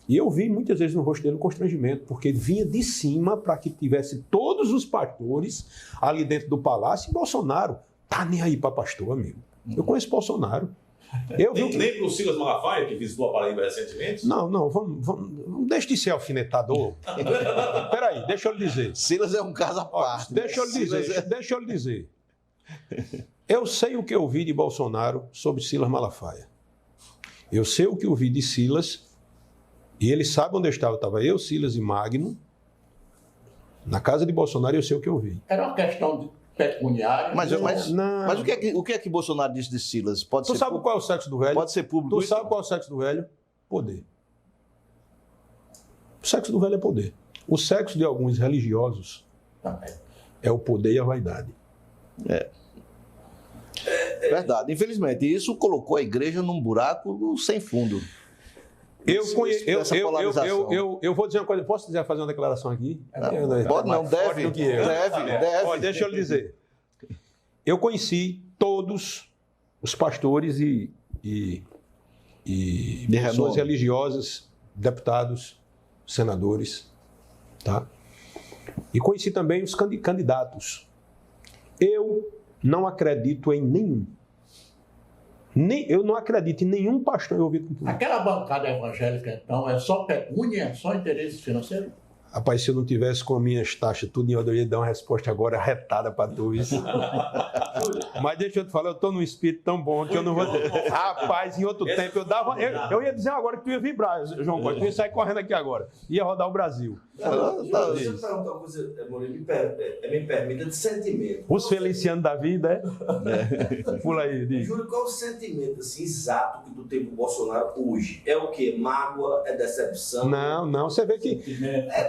E eu vi muitas vezes no rosto dele um constrangimento, porque ele vinha de cima para que tivesse todos os pastores ali dentro do palácio. E Bolsonaro tá nem aí para pastor, amigo. Eu conheço Bolsonaro. Nem para o Silas Malafaia, que visitou a Paraíba recentemente? Não, vamos deixa de ser alfinetador. Peraí, deixa eu lhe dizer. Silas é um caso à parte. Deixa eu lhe dizer. Eu sei o que eu vi de Bolsonaro sobre Silas Malafaia. Eu sei o que eu vi de Silas, e ele sabe onde eu estava. Estava eu, Silas e Magno, na casa de Bolsonaro, e eu sei o que eu vi. Era uma questão de pecuniária. Mas o que é que Bolsonaro disse de Silas? Tu sabe qual é o sexo do velho? Pode ser público. Tu sabe qual é o sexo do velho? Poder. O sexo do velho é poder. O sexo de alguns religiosos é o poder e a vaidade. Verdade, infelizmente. Isso colocou a igreja num buraco sem fundo. Eu vou dizer uma coisa, posso fazer uma declaração aqui? Pode não, deve. Deve. Olha, deixa eu lhe dizer. Eu conheci todos os pastores e pessoas religiosas, deputados, senadores, tá? E conheci também os candidatos. Eu não acredito em nenhum. Eu não acredito em nenhum pastor envolvido com tudo. Aquela bancada evangélica, então, é só pecúnia, é só interesse financeiro? Rapaz, se eu não tivesse com as minhas taxas tudo em ordem, eu ia dar uma resposta agora retada para tu isso. Mas deixa eu te falar, eu estou num espírito tão bom que eu não vou dizer. Rapaz, em outro tempo eu dava... Eu ia dizer agora que tu ia vibrar, João Costa. Tu ia sair correndo aqui agora. Ia rodar o Brasil. Deixa eu perguntar uma coisa, Murilo, me permita, de sentimento. Os felicianos da vida, é? Pula aí, diz. Júlio, qual é o sentimento assim, exato que tu tem pro Bolsonaro hoje? É o quê? Mágoa? É decepção? Não, você vê que...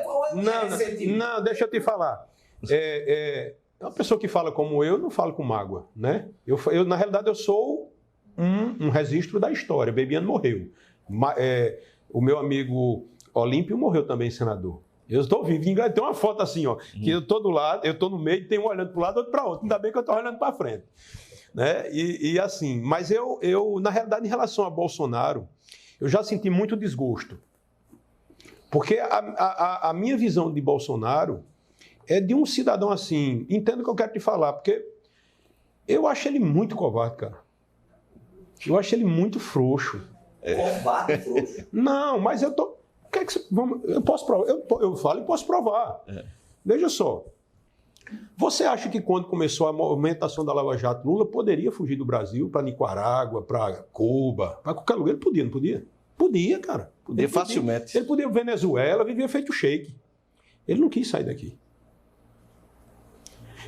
Qual é o sentimento? Não, deixa eu te falar. Uma pessoa que fala como eu, não fala com mágoa, né? Eu na realidade, eu sou um registro da história. Bebiano morreu. O meu amigo Olímpio morreu também, senador. Eu estou vivo. Tem uma foto assim, ó, que eu estou do lado, eu estou no meio, tem um olhando para o lado, outro para outro. Ainda bem que eu estou olhando para frente. Né? E assim, mas eu, na realidade, em relação a Bolsonaro, eu já senti muito desgosto. Porque a minha visão de Bolsonaro é de um cidadão assim, entendo o que eu quero te falar, porque eu acho ele muito covarde, cara. Eu acho ele muito frouxo. Covarde, frouxo? Não, mas eu tô... Eu posso provar, eu falo e posso provar. Veja só. Você acha que quando começou a movimentação da Lava Jato, Lula poderia fugir do Brasil para Nicarágua, para Cuba, para qualquer lugar? Ele podia, não podia? Podia, cara. Podia facilmente. Ele podia ir para Venezuela, vivia feito sheik. Ele não quis sair daqui.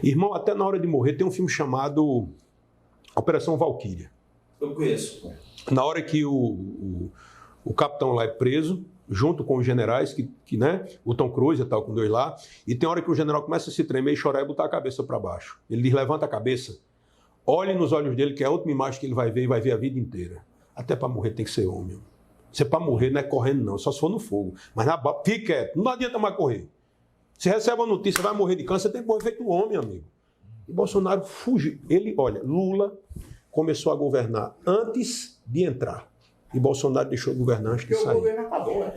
Irmão, até na hora de morrer tem um filme chamado Operação Valquíria. Eu conheço. Na hora que o capitão lá é preso, junto com os generais, né, o Tom Cruise e tal, com dois lá, e tem hora que o general começa a se tremer e chorar e botar a cabeça para baixo. Ele diz, levanta a cabeça, olhe nos olhos dele, que é a última imagem que ele vai ver e vai ver a vida inteira. Até para morrer tem que ser homem. Você para morrer não é correndo não, só se for no fogo. Mas fique quieto, não adianta mais correr. Se recebe uma notícia, vai morrer de câncer, tem que morrer feito homem, amigo. E Bolsonaro fugiu. Olha, Lula começou a governar antes de entrar. E Bolsonaro deixou de governar antes de sair. Porque o governo acabou,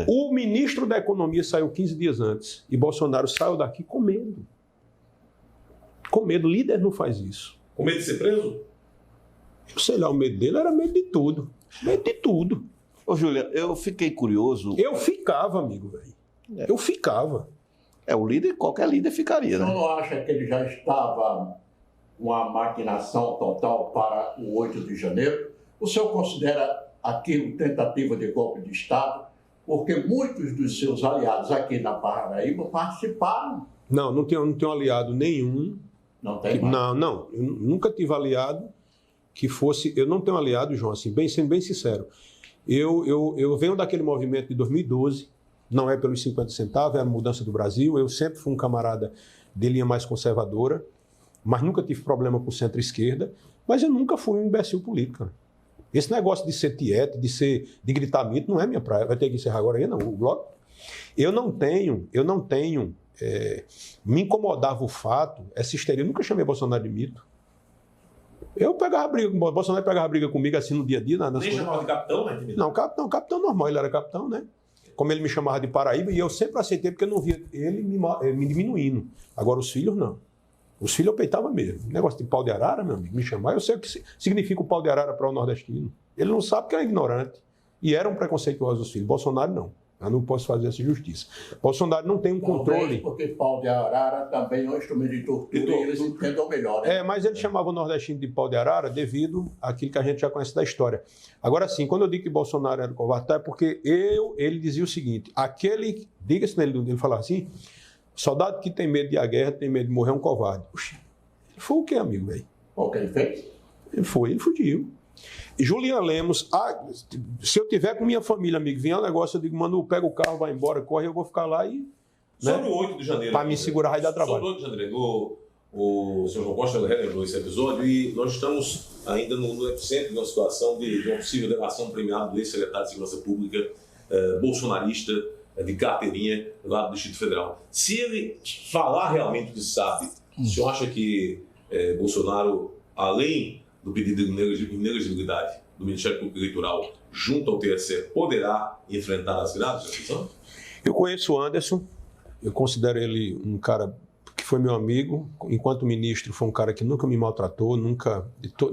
O ministro da Economia saiu 15 dias antes. E Bolsonaro saiu daqui com medo. Com medo. Líder não faz isso. Com medo de ser preso? Eu sei lá, o medo dele era medo de tudo. Medo de tudo. Ô, Júlia, eu fiquei curioso. Eu ficava, amigo, velho. Eu ficava. O líder, qualquer líder ficaria, né? O senhor não acha que ele já estava uma maquinação total para o 8 de janeiro? O senhor considera aquilo tentativa de golpe de Estado? Porque muitos dos seus aliados aqui na Paraíba participaram. Não tenho aliado nenhum. Não tem mais? Não. Eu nunca tive aliado que fosse... Eu não tenho aliado, João, assim, sendo bem sincero. Eu venho daquele movimento de 2012, não é pelos 50 centavos, é a mudança do Brasil. Eu sempre fui um camarada de linha mais conservadora, mas nunca tive problema com centro-esquerda, mas eu nunca fui um imbecil político, cara. Esse negócio de ser tiete, de gritar mito, não é minha praia. Vai ter que encerrar agora aí, não. O bloco. Eu não tenho. Me incomodava o fato, essa histeria. Eu nunca chamei Bolsonaro de mito. Eu pegava briga com o Bolsonaro, pegava briga comigo assim no dia a dia. Nem chamava de capitão, né? Não, capitão normal, ele era capitão, né? Como ele me chamava de Paraíba, e eu sempre aceitei porque eu não via ele me diminuindo. Agora os filhos, não. Os filhos eu peitava mesmo. Negócio de pau de arara, meu amigo, me chamar. Eu sei o que significa o pau de arara para o nordestino. Ele não sabe porque é ignorante. E eram preconceituosos os filhos. Bolsonaro não. Eu não posso fazer essa justiça. Bolsonaro não tem um controle. Porque pau de arara também é um instrumento de tortura e eles entendam melhor, né? Mas ele chamava o nordestino de pau de arara devido àquilo que a gente já conhece da história. Agora sim, quando eu digo que Bolsonaro era covarde, é porque ele dizia o seguinte, diga-se nele, ele falava assim, soldado que tem medo de a guerra, tem medo de morrer, é um covarde. Puxa, ele foi o quê, amigo, velho? O que ele fez? Ele fugiu. E Julian Lemos, se eu tiver com minha família, amigo, vier um negócio, eu digo, mano, pega o carro, vai embora, corre, eu vou ficar lá e... Sobre o 8 de janeiro... Para me segurar e dar trabalho. Sobre o 8 de janeiro, o senhor João Costa relembrou esse episódio e nós estamos ainda no epicentro de uma situação de uma possível delação premiada do ex-secretário de Segurança Pública, bolsonarista, de carteirinha, lá do Distrito Federal. Se ele falar realmente o que sabe, o senhor acha que Bolsonaro, além do pedido de inelegibilidade do Ministério Público Eleitoral junto ao TSE, poderá enfrentar as graves da decisão? Eu conheço o Anderson, eu considero ele um cara que foi meu amigo, enquanto ministro foi um cara que nunca me maltratou,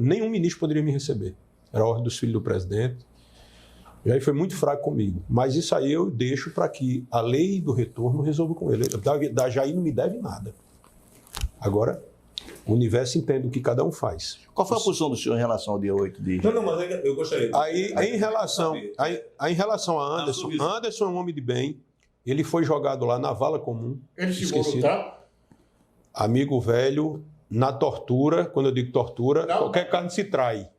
nenhum ministro poderia me receber. Era a ordem dos filhos do presidente. Já foi muito fraco comigo, mas isso aí eu deixo para que a lei do retorno resolva com ele. Da Jair não me deve nada. Agora, o universo entende o que cada um faz. Qual foi a posição do senhor em relação ao dia 8 de janeiro? Não, mas eu gostaria... Em relação a Anderson, Anderson é um homem de bem, Ele foi jogado lá na vala comum. Ele se voluntar? Amigo velho, na tortura, quando eu digo tortura, qualquer carne se trai.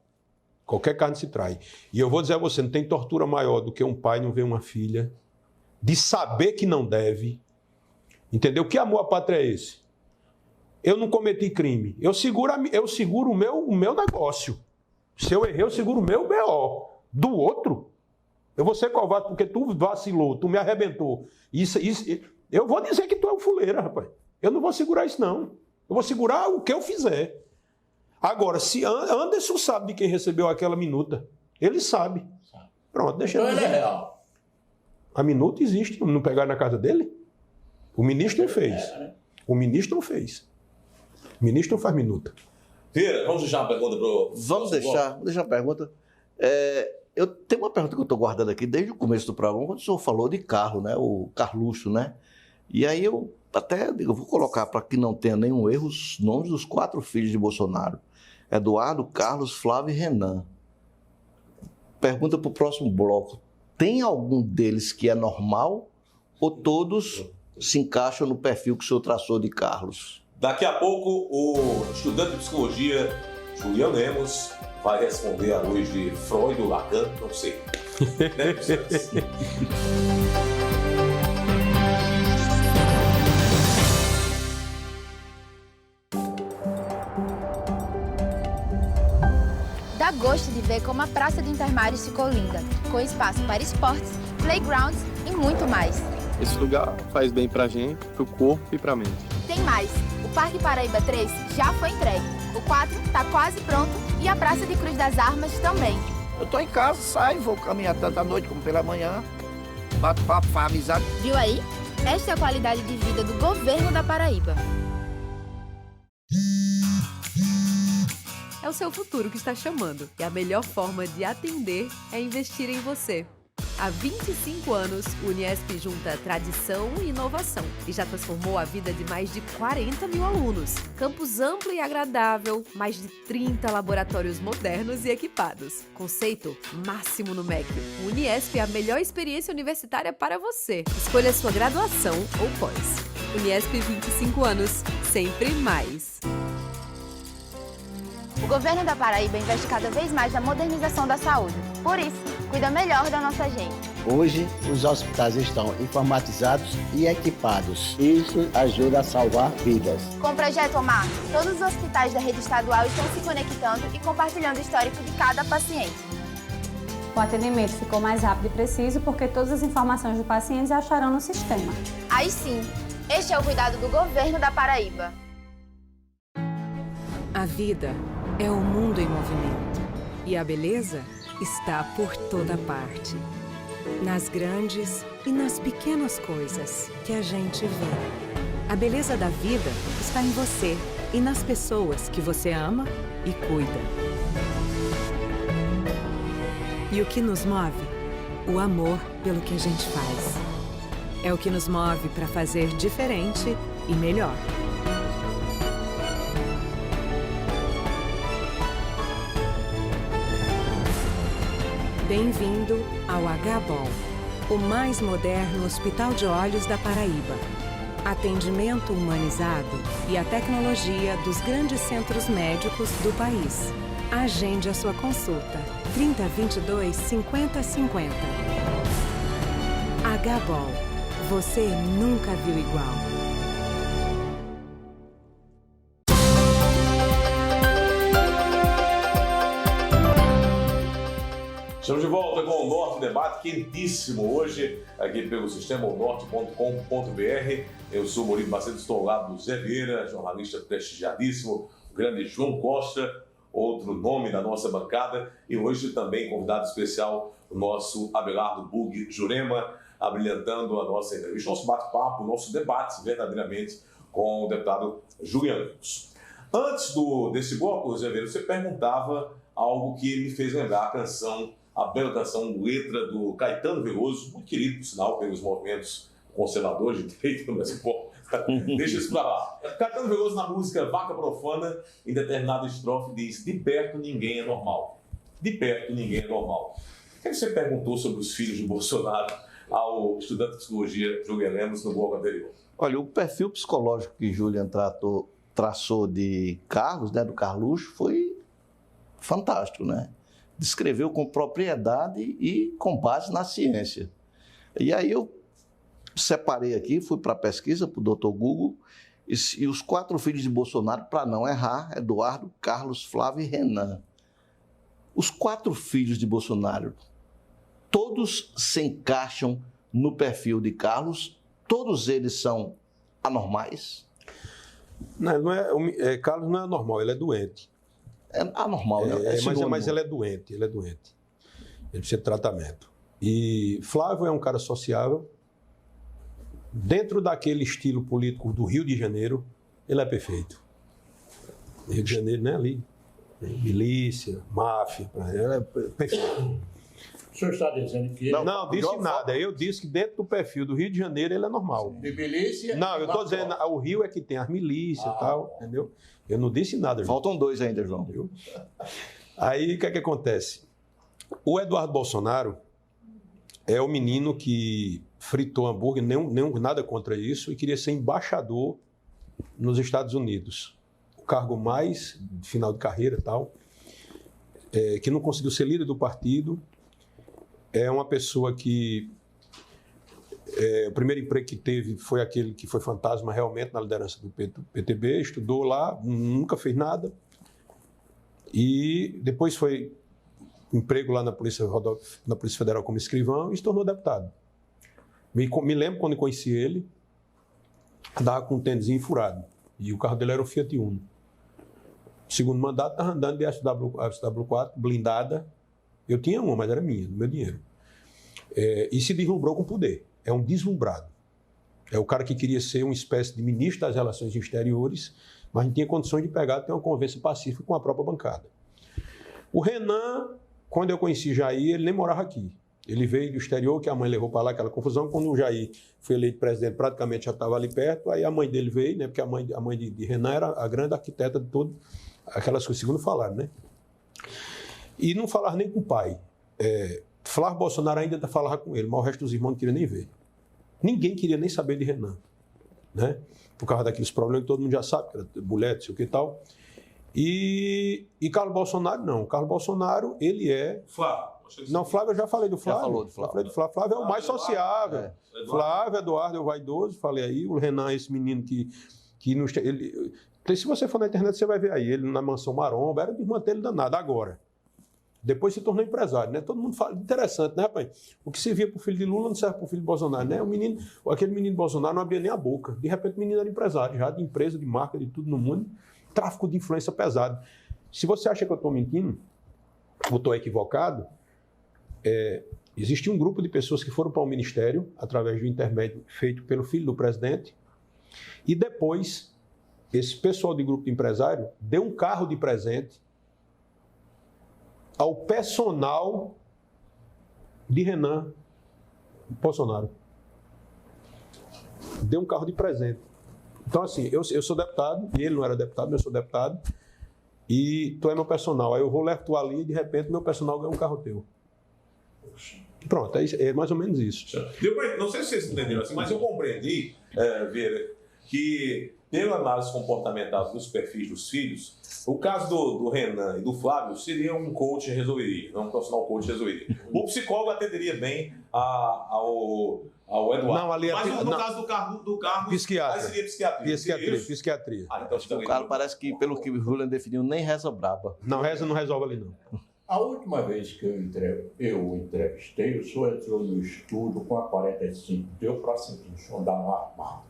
Qualquer carne se trai. E eu vou dizer a você, não tem tortura maior do que um pai não ver uma filha, de saber que não deve. Entendeu? Que amor à pátria é esse? Eu não cometi crime. Eu seguro o meu negócio. Se eu errei, eu seguro o meu BO. Do outro, eu vou ser covarde porque tu vacilou, tu me arrebentou. Isso, eu vou dizer que tu é um fuleira, rapaz. Eu não vou segurar isso, não. Eu vou segurar o que eu fizer. Agora, se Anderson sabe de quem recebeu aquela minuta, ele sabe. Pronto, deixa então ele é real. A minuta existe, não pegar na casa dele? O ministro não fez. O ministro não fez. O ministro não faz minuta. Vieira, vamos deixar uma pergunta para o... Vamos deixar uma pergunta. Eu tenho uma pergunta que eu estou guardando aqui desde o começo do programa, quando o senhor falou de carro, né? O Carluxo, né? E aí eu vou colocar, para que não tenha nenhum erro, os nomes dos 4 filhos de Bolsonaro. Eduardo, Carlos, Flávio e Renan. Pergunta para o próximo bloco. Tem algum deles que é normal ou todos se encaixam no perfil que o senhor traçou de Carlos? Daqui a pouco, o estudante de psicologia, Julião Lemos, vai responder à luz de Freud ou Lacan, não sei. Dá gosto de ver como a Praça de Intermares ficou linda, com espaço para esportes, playgrounds e muito mais. Esse lugar faz bem pra gente, pro corpo e pra mente. Tem mais! O Parque Paraíba 3 já foi entregue, o 4 tá quase pronto e a Praça de Cruz das Armas também. Eu tô em casa, saio, vou caminhar tanto à noite como pela manhã, bato papo, faz amizade. Viu aí? Esta é a qualidade de vida do governo da Paraíba. É o seu futuro que está chamando e a melhor forma de atender é investir em você. Há 25 anos, o Uniesp junta tradição e inovação e já transformou a vida de mais de 40 mil alunos. Campus amplo e agradável, mais de 30 laboratórios modernos e equipados. Conceito máximo no MEC. O Uniesp é a melhor experiência universitária para você. Escolha sua graduação ou pós. Uniesp 25 anos, sempre mais. O governo da Paraíba investe cada vez mais na modernização da saúde. Por isso, cuida melhor da nossa gente. Hoje, os hospitais estão informatizados e equipados. Isso ajuda a salvar vidas. Com o Projeto Omar, todos os hospitais da rede estadual estão se conectando e compartilhando o histórico de cada paciente. O atendimento ficou mais rápido e preciso porque todas as informações do paciente já acharão no sistema. Aí sim, este é o cuidado do governo da Paraíba. A vida é o mundo em movimento e a beleza está por toda parte. Nas grandes e nas pequenas coisas que a gente vê. A beleza da vida está em você e nas pessoas que você ama e cuida. E o que nos move? O amor pelo que a gente faz. É o que nos move para fazer diferente e melhor. Bem-vindo ao HBOL, o mais moderno hospital de olhos da Paraíba. Atendimento humanizado e a tecnologia dos grandes centros médicos do país. Agende a sua consulta. 3022 5050. HBOL. Você nunca viu igual. Estamos de volta com o Norte Debate, quentíssimo hoje, aqui pelo sistemonorte.com.br. Eu sou o Murilo Macedo, estou ao lado do Zé Vieira, jornalista prestigiadíssimo, o grande João Costa, outro nome da nossa bancada, e hoje também convidado especial, o nosso Abelardo Bug Jurema, abrilhantando a nossa entrevista, nosso bate-papo, nosso debate, verdadeiramente, com o deputado Julião Lemos. Antes desse bloco, Zé Vieira, você perguntava algo que me fez lembrar a canção, a bela canção, letra do Caetano Veloso, muito querido, por sinal, pelos movimentos conservadores de direita, mas pô, deixa isso pra lá. Caetano Veloso, na música Vaca Profana, em determinada estrofe, diz: de perto ninguém é normal. De perto ninguém é normal. O que você perguntou sobre os filhos de Bolsonaro ao estudante de psicologia Julian Lemos no bloco anterior. Olha, o perfil psicológico que Julian traçou de Carlos, né, do Carluxo, foi fantástico, né? Descreveu com propriedade e com base na ciência. E aí eu separei aqui, fui para a pesquisa, para o Dr. Google, e os 4 filhos de Bolsonaro, para não errar, Eduardo, Carlos, Flávio e Renan. Os 4 filhos de Bolsonaro, todos se encaixam no perfil de Carlos, todos eles são anormais? Carlos não é anormal, ele é doente. É anormal, né? Mas ele é doente, ele precisa de tratamento. E Flávio é um cara sociável. Dentro daquele estilo político do Rio de Janeiro, ele é perfeito. Rio de Janeiro, né? Ali. Milícia, máfia, ele é perfeito. O senhor está dizendo que ele... Não disse nada. Eu disse que dentro do perfil do Rio de Janeiro ele é normal. De milícia? Não, eu estou dizendo, o Rio é que tem as milícias e tal, entendeu? Eu não disse nada, João. Faltam 2 ainda, João. Viu? Aí, o que é que acontece? O Eduardo Bolsonaro é o menino que fritou hambúrguer, nada contra isso, e queria ser embaixador nos Estados Unidos. O cargo mais, final de carreira e tal, que não conseguiu ser líder do partido. É uma pessoa que o primeiro emprego que teve foi aquele que foi fantasma realmente na liderança do PTB, estudou lá, nunca fez nada. E depois foi emprego lá na Polícia Federal como escrivão e se tornou deputado. Me lembro quando eu conheci ele, andava com um tênisinho furado. E o carro dele era um Fiat Uno. Segundo mandato, estava andando de SW4, blindada. Eu tinha uma, mas era minha, do meu dinheiro. E se deslumbrou com poder. É um deslumbrado. É o cara que queria ser uma espécie de ministro das Relações Exteriores, mas não tinha condições de pegar, ter uma conversa pacífica com a própria bancada. O Renan, quando eu conheci Jair, ele nem morava aqui. Ele veio do exterior, que a mãe levou para lá, aquela confusão. Quando o Jair foi eleito presidente, praticamente já estava ali perto. Aí a mãe dele veio, né? Porque a mãe de Renan era a grande arquiteta de tudo, aquelas coisas, segundo falaram, né? E não falaram nem com o pai. Flávio Bolsonaro ainda falava com ele, mas o resto dos irmãos não queria nem ver. Ninguém queria nem saber de Renan, né? Por causa daqueles problemas que todo mundo já sabe, que era mulher, não sei o que e tal. E Carlos Bolsonaro, não. Carlos Bolsonaro, ele é... Flávio. Não, Flávio, eu já falei do Flávio. Já falou do Flávio. Já falei do Flávio. Flávio é o mais sociável. Flávio, Eduardo é o vaidoso, falei aí. O Renan é esse menino que se você for na internet, você vai ver aí. Ele na mansão Maromba, era desmanter ele danado. Agora, depois se tornou empresário, né? Todo mundo fala, interessante, né, rapaz? O que servia para o filho de Lula não serve para o filho de Bolsonaro, né? Aquele menino de Bolsonaro não abria nem a boca. De repente o menino era empresário, já de empresa, de marca, de tudo no mundo. Tráfico de influência pesado. Se você acha que eu estou mentindo, ou estou equivocado, existe um grupo de pessoas que foram para o ministério, através do intermédio feito pelo filho do presidente, e depois, esse pessoal de grupo de empresário deu um carro de presente ao personal de Renan Bolsonaro. Deu um carro de presente. Então, assim, eu sou deputado, e ele não era deputado, eu sou deputado, e tu é meu personal. Aí eu vou levar tu ali e, de repente, meu personal ganha um carro teu. Pronto, é mais ou menos isso. Depois, não sei se vocês entenderam assim, mas eu compreendi, Vera, que pela análise comportamental dos perfis dos filhos, o caso do Renan e do Flávio seria um coach resolveria, não um profissional coach resolveria. O psicólogo atenderia bem ao Eduardo. Não, ali mas no caso do Carlos, psiquiatra. Aí seria psiquiatria. Então, o cara parece que, pelo que o Julian definiu, nem reza braba. Não, reza não resolve ali, não. A última vez que eu entrevistei, o senhor entrou no estúdio com a 45, deu para sentir, o senhor andava armado.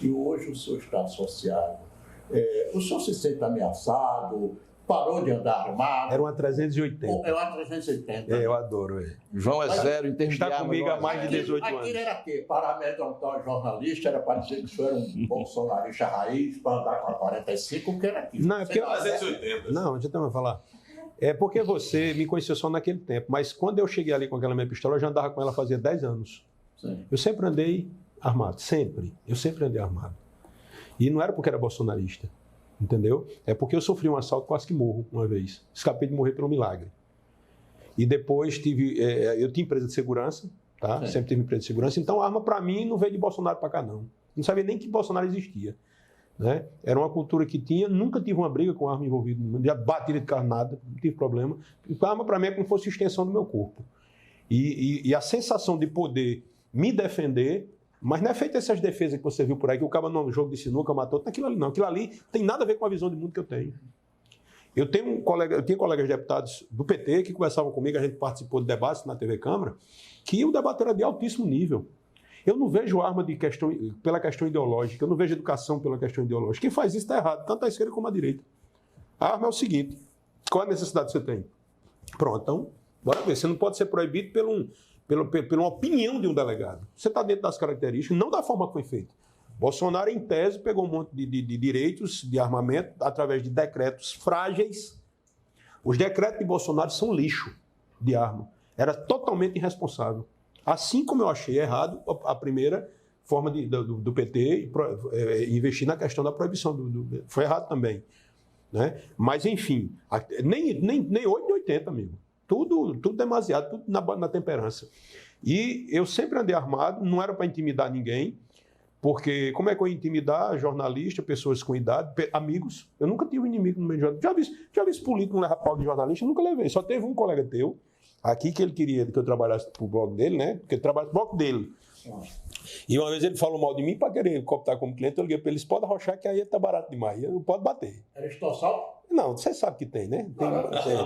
E hoje o senhor está associado. O senhor se sente ameaçado, parou de andar armado. Era uma 380. É uma 380. Eu adoro ele. João é zero em termos de arma. Está comigo há mais de 18 anos. Aquilo era quê? Para amedrontar o jornalista, era para dizer que o senhor era um bolsonarista raiz, para andar com a 45, o que era aquilo? Não, é porque... 380. Não, deixa eu falar. É porque você me conheceu só naquele tempo, mas quando eu cheguei ali com aquela minha pistola, eu já andava com ela fazia 10 anos. Sim. Eu sempre andei armado, sempre. Eu sempre andei armado. E não era porque era bolsonarista, entendeu? É porque eu sofri um assalto, quase que morro uma vez. Escapei de morrer pelo milagre. E depois eu tinha empresa de segurança, tá? Sempre teve empresa de segurança. Então, a arma, para mim, não veio de Bolsonaro para cá, não. Não sabia nem que Bolsonaro existia. Né? Era uma cultura que tinha, nunca tive uma briga com arma envolvida, já batida de carro, nada, não tive problema. A arma, para mim, é como se fosse extensão do meu corpo. E a sensação de poder me defender, mas não é feita essas defesas que você viu por aí, que o cara no jogo de sinuca matou, não é aquilo ali, não. Aquilo ali tem nada a ver com a visão de mundo que eu tenho. Eu tinha colegas deputados do PT que conversavam comigo, a gente participou de debates na TV Câmara, que o debate era de altíssimo nível. Eu não vejo arma pela questão ideológica, eu não vejo educação pela questão ideológica. Quem faz isso está errado, tanto a esquerda como a direita. A arma é o seguinte, qual é a necessidade que você tem? Pronto, então, bora ver. Você não pode ser proibido pela uma opinião de um delegado. Você está dentro das características, não da forma que foi feito. Bolsonaro, em tese, pegou um monte de direitos de armamento através de decretos frágeis. Os decretos de Bolsonaro são lixo de arma. Era totalmente irresponsável. Assim como eu achei errado a primeira forma do PT investir na questão da proibição. Foi errado também. Né? Mas, enfim, nem 8 nem 80, amigo. Tudo demasiado, tudo na temperança. E eu sempre andei armado, não era para intimidar ninguém, porque como é que eu ia intimidar jornalista, pessoas com idade, amigos? Eu nunca tive um inimigo no meio de jornalista. Já vi esse político não levar pau de jornalista? Eu nunca levei. Só teve um colega teu, aqui, que ele queria que eu trabalhasse pro blog dele, né? Porque eu trabalho pro blog dele. E uma vez ele falou mal de mim para querer cooptar como cliente, eu liguei para ele, pode arrochar que aí tá barato demais, não pode bater. Era extorsão? Não, você sabe que tem, né?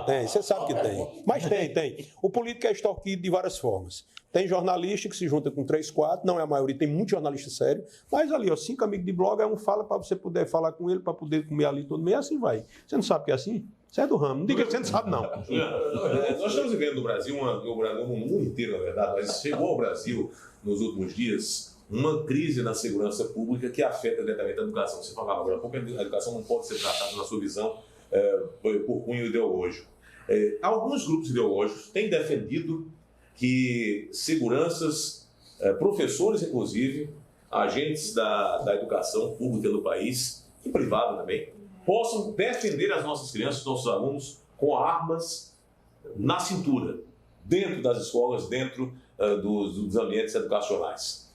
Tem, você sabe que tem. Mas tem. O político é extorquido de várias formas. Tem jornalista que se junta com 3, 4, não é a maioria, tem muito jornalista sério, mas ali, 5 amigos de blog, um fala para você poder falar com ele, para poder comer ali todo mês, assim vai. Você não sabe que é assim? Você é do ramo, não diga que você não sabe, não. Nós estamos vivendo no Brasil, no mundo inteiro, na verdade, mas chegou ao Brasil nos últimos dias uma crise na segurança pública que afeta diretamente a educação. Você falava agora há pouco, a educação não pode ser tratada na sua visão por cunho ideológico. Alguns grupos ideológicos têm defendido que seguranças, professores inclusive, agentes da educação pública do país, e privada também, possam defender as nossas crianças, nossos alunos, com armas na cintura, dentro das escolas, dentro dos ambientes educacionais.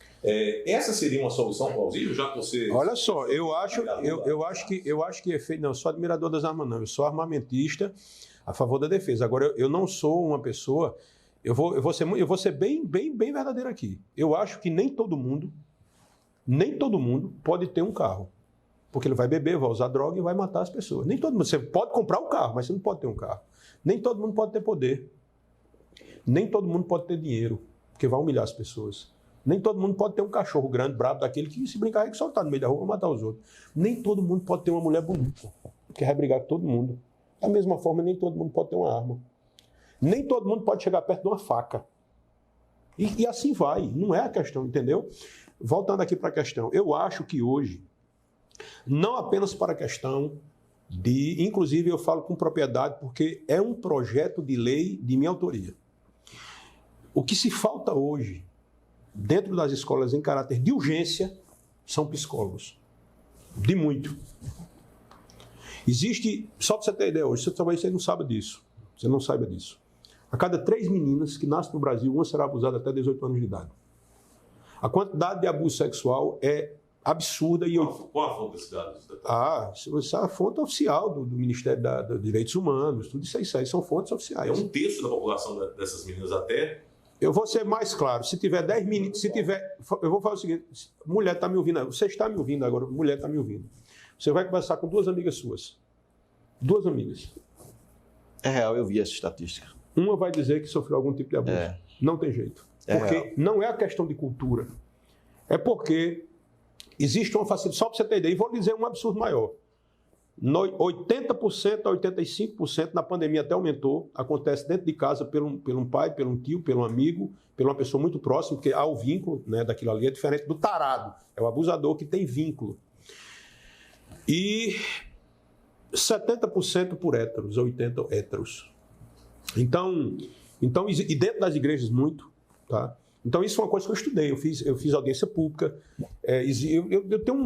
Essa seria uma solução plausível, já que você... Olha só, eu acho que é feito... Não, eu sou admirador das armas, não. Eu sou armamentista a favor da defesa. Agora, eu não sou uma pessoa... Eu vou ser bem verdadeiro aqui. Eu acho que nem todo mundo pode ter um carro. Porque ele vai beber, vai usar droga e vai matar as pessoas. Nem todo mundo. Você pode comprar um carro, mas você não pode ter um carro. Nem todo mundo pode ter poder. Nem todo mundo pode ter dinheiro, porque vai humilhar as pessoas. Nem todo mundo pode ter um cachorro grande, brabo, daquele que se brincar é que soltar no meio da rua vai matar os outros. Nem todo mundo pode ter uma mulher bonita, que vai brigar com todo mundo. Da mesma forma, nem todo mundo pode ter uma arma. Nem todo mundo pode chegar perto de uma faca. E assim vai, não é a questão, entendeu? Voltando aqui para a questão, eu acho que hoje, não apenas para a questão de... Inclusive, eu falo com propriedade, porque é um projeto de lei de minha autoria. O que se falta hoje, dentro das escolas em caráter de urgência, são psicólogos. De muito. Existe, só para você ter ideia hoje, talvez você não saiba disso. Você não saiba disso. A cada 3 meninas que nascem no Brasil, uma será abusada até 18 anos de idade. A quantidade de abuso sexual é absurda. Qual a fonte desses dados? Essa é a fonte oficial do Ministério dos Direitos Humanos, tudo isso aí são fontes oficiais. É 1/3 da população dessas meninas até... Eu vou ser mais claro, se tiver 10 meninas, eu vou fazer o seguinte, mulher está me ouvindo, você está me ouvindo agora, mulher está me ouvindo. Você vai conversar com 2 amigas suas. 2 amigas. É real, eu vi essa estatística. Uma vai dizer que sofreu algum tipo de abuso. Não tem jeito. Porque não é a questão de cultura. É porque existe uma facilidade. Só para você ter ideia, e vou dizer um absurdo maior. 80% a 85% na pandemia até aumentou. Acontece dentro de casa pelo um pai, pelo um tio, pelo um amigo, pela uma pessoa muito próxima, porque há o vínculo, né, daquilo ali. É diferente do tarado. É o abusador que tem vínculo. E 70% por héteros, 80% héteros. Então, e dentro das igrejas muito, tá? Então isso é uma coisa que eu estudei, eu fiz audiência pública, eu tenho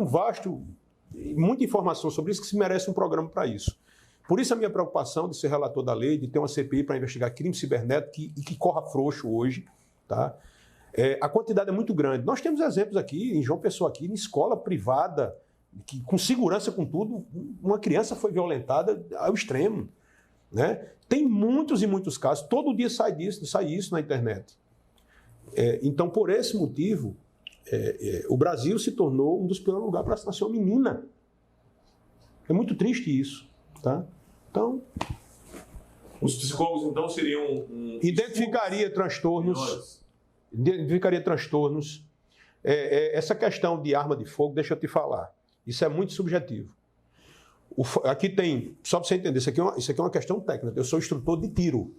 muita informação sobre isso que se merece um programa para isso. Por isso a minha preocupação de ser relator da lei, de ter uma CPI para investigar crime cibernético e que corra frouxo hoje, tá? A quantidade é muito grande. Nós temos exemplos aqui, em João Pessoa, aqui, em escola privada, que, com segurança, com tudo, uma criança foi violentada ao extremo. Né? Tem muitos e muitos casos, todo dia sai isso na internet. Então, por esse motivo, o Brasil se tornou um dos piores lugares para se nascer uma menina. É muito triste isso. Tá? Então, os psicólogos, então, seriam... Identificaria transtornos. Essa questão de arma de fogo, deixa eu te falar. Isso é muito subjetivo. Aqui tem, só para você entender, isso aqui é uma questão técnica. Eu sou instrutor de tiro.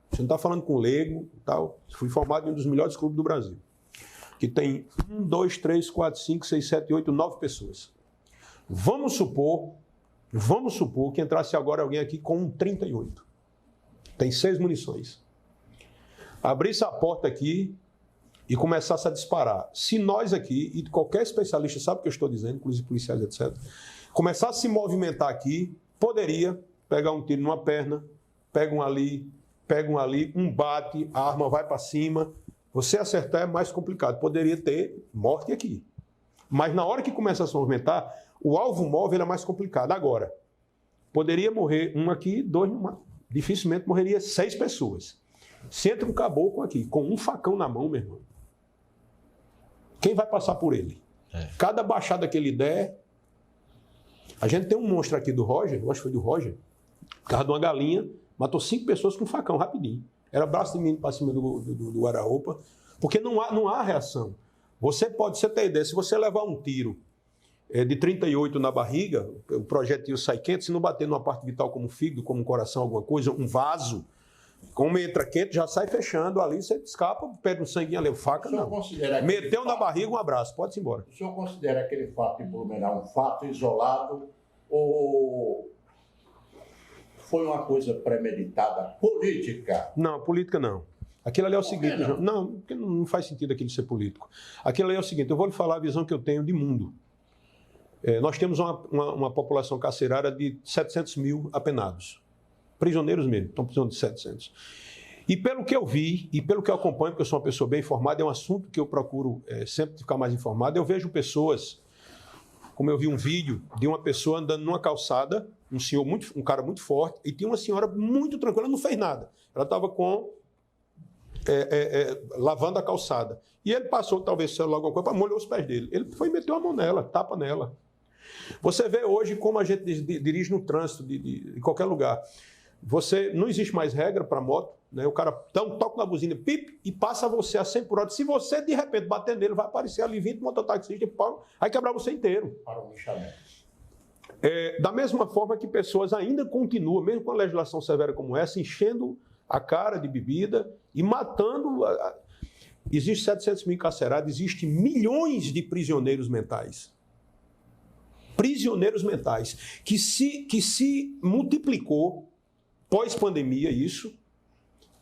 Você não está falando com leigo e tal. Fui formado em um dos melhores clubes do Brasil. Que tem 1, 2, 3, 4, 5, 6, 7, 8, 9 pessoas. Vamos supor que entrasse agora alguém aqui com um 38. Tem 6 munições. Abrisse a porta aqui e começasse a disparar. Se nós aqui, e qualquer especialista sabe o que eu estou dizendo, inclusive policiais, etc., começar a se movimentar aqui, poderia pegar um tiro numa perna, pega um ali, um bate, a arma vai para cima. Você acertar é mais complicado. Poderia ter morte aqui. Mas na hora que começa a se movimentar, o alvo móvel é mais complicado. Agora, poderia morrer um aqui, 2 numa. Dificilmente morreria 6 pessoas. Se entra um caboclo aqui, com um facão na mão, meu irmão, quem vai passar por ele? Cada baixada que ele der... A gente tem um monstro aqui do Roger, eu acho que foi do Roger, carro de uma galinha, matou 5 pessoas com um facão, rapidinho. Era braço de menino para cima do guarda-roupa, porque não há reação. Você ter ideia, se você levar um tiro de 38 na barriga, o projétil sai quente, se não bater numa parte vital como o fígado, como o coração, alguma coisa, um vaso, como entra quente, já sai fechando ali, você escapa, perde um sanguinho ali, faca não. Meteu na barriga, um abraço, pode-se embora. O senhor considera aquele fato em Blumenau um fato isolado ou foi uma coisa premeditada, política? Não, política não. Aquilo ali é o seguinte, não, porque não faz sentido aquilo ser político. Aquilo ali é o seguinte, eu vou lhe falar a visão que eu tenho de mundo. Nós temos uma população carcerária de 700 mil apenados. Prisioneiros mesmo, estão precisando de 700. E pelo que eu vi, e pelo que eu acompanho, porque eu sou uma pessoa bem informada, é um assunto que eu procuro sempre ficar mais informado, eu vejo pessoas, como eu vi um vídeo de uma pessoa andando numa calçada, um cara muito forte, e tinha uma senhora muito tranquila, não fez nada. Ela estava lavando a calçada. E ele passou, talvez, celular, alguma coisa, molhou os pés dele. Ele foi e meteu a mão nela, tapa nela. Você vê hoje como a gente dirige no trânsito de qualquer lugar. Não existe mais regra para moto, né? O cara dá um toque na buzina, pip, e passa você a 100 por hora. Se você, de repente, bater nele, vai aparecer ali 20 mototaxistas e vai quebrar você inteiro. Para o lixamento. Da mesma forma que pessoas ainda continuam, mesmo com a legislação severa como essa, enchendo a cara de bebida e matando... Existe 700 mil encarcerados, existe milhões de prisioneiros mentais. Prisioneiros mentais, que se multiplicou pós-pandemia isso,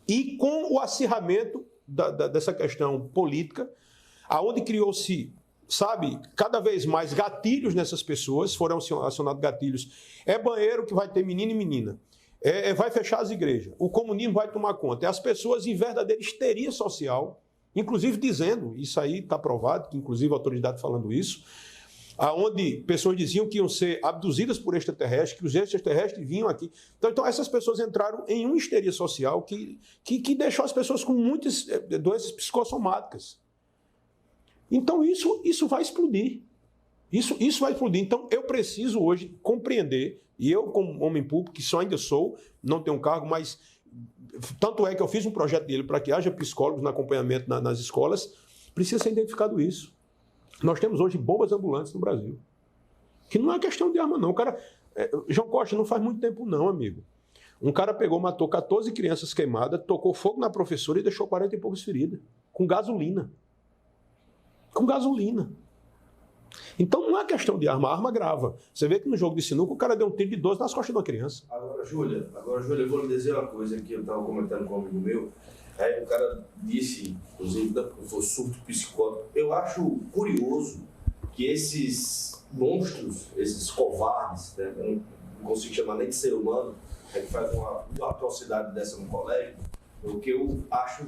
e com o acirramento dessa questão política, aonde criou-se, cada vez mais gatilhos nessas pessoas, foram acionados gatilhos. É banheiro que vai ter menino e menina. Vai fechar as igrejas. O comunismo vai tomar conta. As pessoas em verdadeira histeria social, inclusive dizendo, isso aí está provado, que inclusive a autoridade falando isso, aonde pessoas diziam que iam ser abduzidas por extraterrestres, que os extraterrestres vinham aqui. Então essas pessoas entraram em uma histeria social que deixou as pessoas com muitas doenças psicossomáticas. Então isso vai explodir. Isso vai explodir. Então eu preciso hoje compreender, e eu como homem público, que só ainda sou, não tenho cargo, mas tanto é que eu fiz um projeto dele para que haja psicólogos no acompanhamento nas escolas, precisa ser identificado isso. Nós temos hoje bombas ambulantes no Brasil. Que não é questão de arma, não. O cara, João Costa, não faz muito tempo, não, amigo. Um cara matou 14 crianças queimadas, tocou fogo na professora e deixou 40 e poucos feridas. Com gasolina. Com gasolina. Então não é questão de arma, a arma grava. Você vê que no jogo de sinuca o cara deu um tiro de 12 nas costas de uma criança. Agora, Júlia, eu vou lhe dizer uma coisa que eu estava comentando com um amigo meu. Aí o cara disse, inclusive, foi surto psicótico. Eu acho curioso que esses monstros, esses covardes, né, eu não consigo chamar nem de ser humano, que faz uma atrocidade dessa no colégio, o que eu acho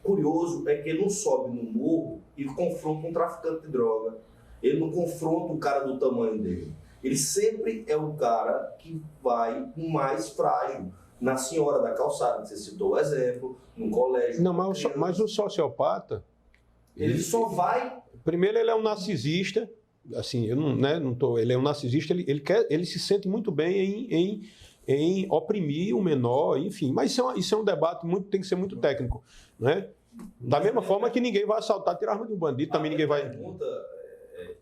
curioso é que ele não sobe no morro e confronta um traficante de droga. Ele não confronta o cara do tamanho dele. Ele sempre é o cara que vai mais frágil. Na senhora da calçada, que você citou o exemplo, no colégio. Não, mas o sociopata... Ele só vai... Primeiro, ele é um narcisista. Assim, eu não tô... Ele é um narcisista, ele se sente muito bem em oprimir o menor, enfim. Mas isso é um debate tem que ser muito técnico, né? Da mesma forma que ninguém vai assaltar, tirar arma de um bandido, também ninguém vai... A pergunta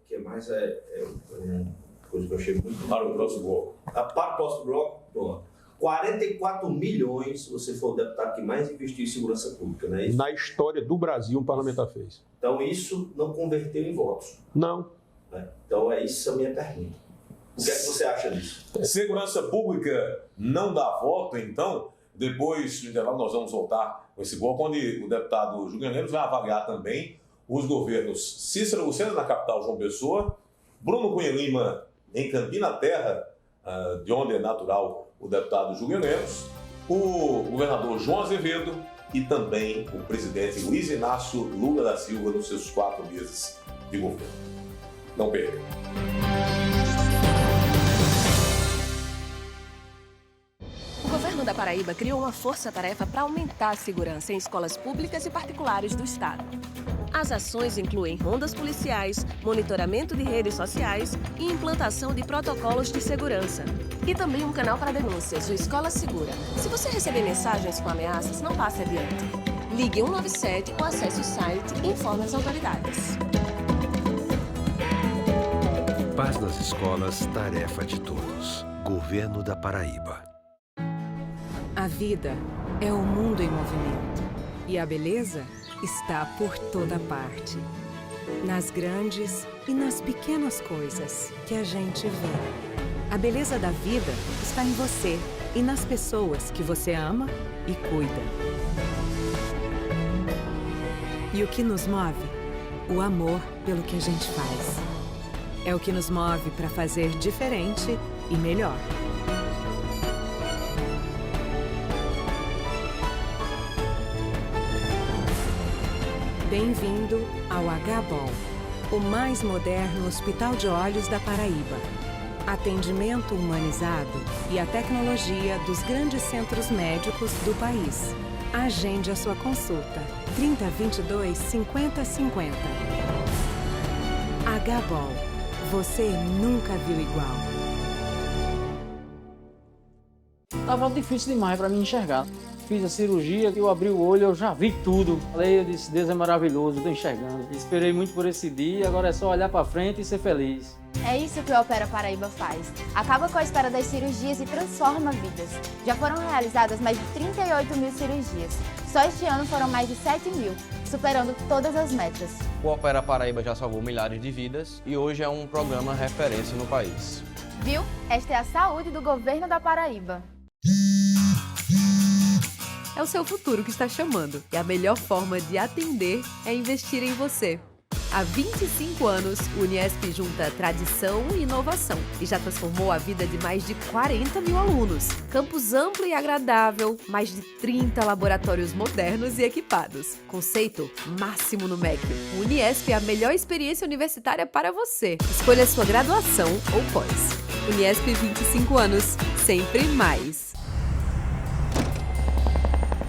que é mais uma coisa que eu achei muito... Para o próximo bloco. Para o próximo bloco, pronto. 44 milhões, se você for o deputado que mais investiu em segurança pública, não é isso? Na história do Brasil, um parlamentar fez. Então isso não converteu em votos? Não. Então é isso a minha pergunta. O que é que você acha disso? Segurança pública não dá voto, então? Depois do intervalo nós vamos voltar com esse bloco, onde o deputado Juliano Lemos vai avaliar também os governos Cícero Lucena na capital João Pessoa, Bruno Cunha Lima em Campina Terra, de onde é natural o deputado Juliano Lemos, o governador João Azevedo e também o presidente Luiz Inácio Lula da Silva nos seus 4 meses de governo. Não perca. O governo da Paraíba criou uma força-tarefa para aumentar a segurança em escolas públicas e particulares do estado. As ações incluem rondas policiais, monitoramento de redes sociais e implantação de protocolos de segurança. E também um canal para denúncias, o Escola Segura. Se você receber mensagens com ameaças, não passe adiante. Ligue 197 ou acesse o site e informe as autoridades. Paz nas escolas, tarefa de todos. Governo da Paraíba. A vida é o mundo em movimento. E a beleza está por toda parte. Nas grandes e nas pequenas coisas que a gente vê. A beleza da vida está em você e nas pessoas que você ama e cuida. E o que nos move? O amor pelo que a gente faz. É o que nos move para fazer diferente e melhor. Bem-vindo ao HBOL, o mais moderno hospital de olhos da Paraíba. Atendimento humanizado e a tecnologia dos grandes centros médicos do país. Agende a sua consulta 3022 5050. HBOL, você nunca viu igual. Tava difícil demais para mim enxergar. Fiz a cirurgia, eu abri o olho, eu já vi tudo. Eu disse, Deus é maravilhoso, estou enxergando. Esperei muito por esse dia, agora é só olhar para frente e ser feliz. É isso que o Opera Paraíba faz. Acaba com a espera das cirurgias e transforma vidas. Já foram realizadas mais de 38 mil cirurgias. Só este ano foram mais de 7 mil, superando todas as metas. O Opera Paraíba já salvou milhares de vidas e hoje é um programa referência no país. Viu? Esta é a saúde do governo da Paraíba. É o seu futuro que está chamando e a melhor forma de atender é investir em você. Há 25 anos, o Uniesp junta tradição e inovação e já transformou a vida de mais de 40 mil alunos. Campus amplo e agradável, mais de 30 laboratórios modernos e equipados. Conceito máximo no MEC. O Uniesp é a melhor experiência universitária para você. Escolha sua graduação ou pós. Uniesp 25 anos, sempre mais.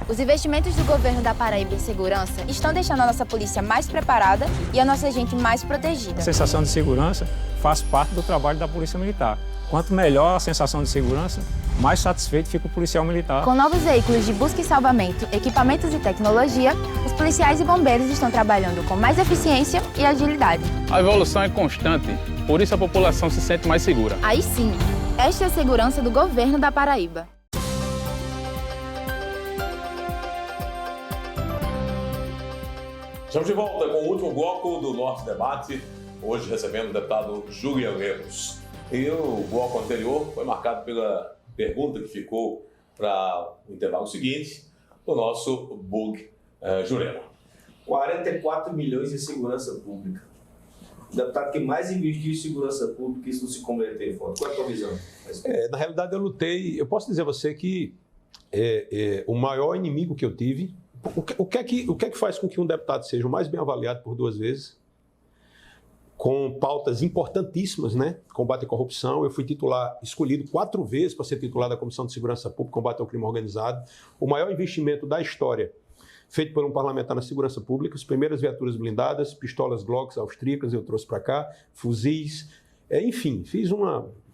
Os investimentos do governo da Paraíba em segurança estão deixando a nossa polícia mais preparada e a nossa gente mais protegida. A sensação de segurança faz parte do trabalho da Polícia Militar. Quanto melhor a sensação de segurança, mais satisfeito fica o policial militar. Com novos veículos de busca e salvamento, equipamentos e tecnologia, os policiais e bombeiros estão trabalhando com mais eficiência e agilidade. A evolução é constante, por isso a população se sente mais segura. Aí sim, esta é a segurança do governo da Paraíba. Estamos de volta com o último bloco do Norte Debate, hoje recebendo o deputado Juliano Lemos. E o bloco anterior foi marcado pela pergunta que ficou para o intervalo seguinte, do nosso Bug Jurema. 44 milhões em segurança pública. O deputado que mais investiu em segurança pública, isso não se converteu em voto. Qual é a tua visão? Na realidade, eu posso dizer a você que o maior inimigo que eu tive O que é que faz com que um deputado seja o mais bem avaliado por 2 vezes? Com pautas importantíssimas, né? Combate à corrupção. Eu fui escolhido 4 vezes para ser titular da Comissão de Segurança Pública, Combate ao Crime Organizado. O maior investimento da história feito por um parlamentar na segurança pública, as primeiras viaturas blindadas, pistolas Glocks austríacas eu trouxe para cá, fuzis, enfim, fiz um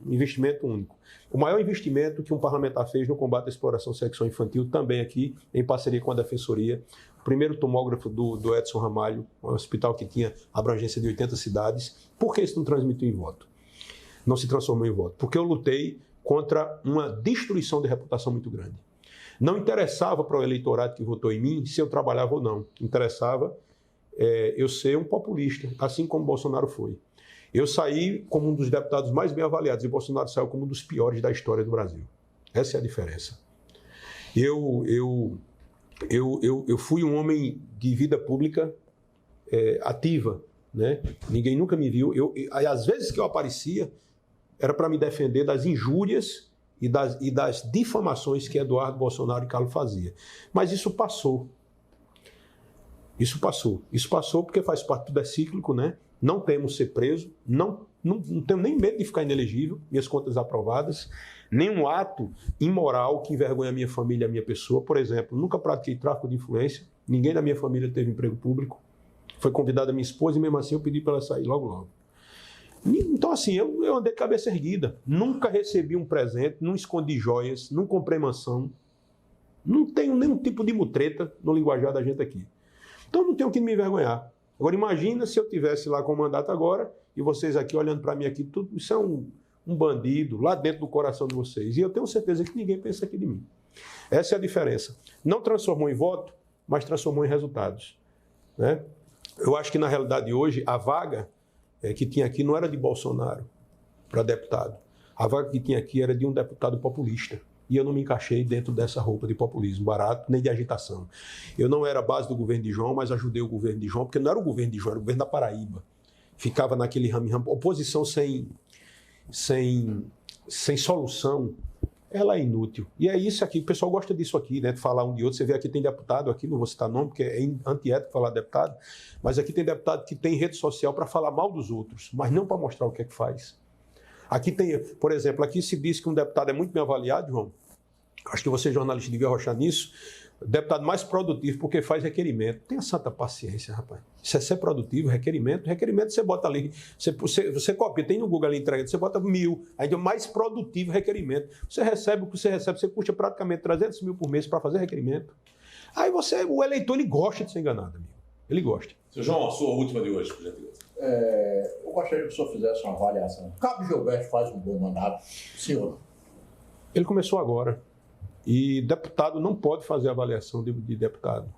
investimento único. O maior investimento que um parlamentar fez no combate à exploração sexual infantil, também aqui, em parceria com a Defensoria. O primeiro tomógrafo do Edson Ramalho, um hospital que tinha abrangência de 80 cidades. Por que isso não transmitiu em voto? Não se transformou em voto? Porque eu lutei contra uma destruição de reputação muito grande. Não interessava para o eleitorado que votou em mim se eu trabalhava ou não. Interessava eu ser um populista, assim como Bolsonaro foi. Eu saí como um dos deputados mais bem avaliados e Bolsonaro saiu como um dos piores da história do Brasil. Essa é a diferença. Eu fui um homem de vida pública ativa, né? Ninguém nunca me viu. Às vezes que eu aparecia, era para me defender das injúrias e das difamações que Eduardo Bolsonaro e Carlos faziam. Mas isso passou. Isso passou porque faz parte, tudo é cíclico, né? Não temos ser preso, não tenho nem medo de ficar inelegível, minhas contas aprovadas, nenhum ato imoral que envergonhe a minha família e a minha pessoa. Por exemplo, nunca pratiquei tráfico de influência, ninguém da minha família teve emprego público, foi convidada a minha esposa e mesmo assim eu pedi para ela sair logo. Então assim, eu andei de cabeça erguida, nunca recebi um presente, não escondi joias, não comprei mansão, não tenho nenhum tipo de mutreta no linguajar da gente aqui. Então não tenho que me envergonhar. Agora imagina se eu tivesse lá com o mandato agora e vocês aqui olhando para mim aqui, tudo isso é um bandido lá dentro do coração de vocês. E eu tenho certeza que ninguém pensa aqui de mim. Essa é a diferença. Não transformou em voto, mas transformou em resultados, né? Eu acho que na realidade hoje a vaga que tinha aqui não era de Bolsonaro para deputado. A vaga que tinha aqui era de um deputado populista. E eu não me encaixei dentro dessa roupa de populismo barato, nem de agitação. Eu não era a base do governo de João, mas ajudei o governo de João, porque não era o governo de João, era o governo da Paraíba. Ficava naquele ramo-ramo. Oposição sem solução, ela é inútil. E é isso aqui, o pessoal gosta disso aqui, né? De falar um de outro. Você vê aqui tem deputado, aqui não vou citar nome, porque é antiético falar deputado, mas aqui tem deputado que tem rede social para falar mal dos outros, mas não para mostrar o que é que faz. Aqui tem, por exemplo, aqui se diz que um deputado é muito bem avaliado, João. Acho que você, jornalista, devia arrochar nisso. Deputado mais produtivo porque faz requerimento. Tenha santa paciência, rapaz. Isso é ser produtivo, requerimento. Requerimento você bota ali, você copia, tem no Google ali entrega, você bota 1000. Aí é mais produtivo requerimento. Você recebe o que você recebe, você custa praticamente 300 mil por mês para fazer requerimento. Aí o eleitor, ele gosta de ser enganado, amigo. Ele gosta. Seu João, a sua última de hoje, por gentileza. Eu gostaria que o senhor fizesse uma avaliação. Cabo Gilberto faz um bom mandato, senhor? Ele começou agora. E deputado não pode fazer avaliação de deputado.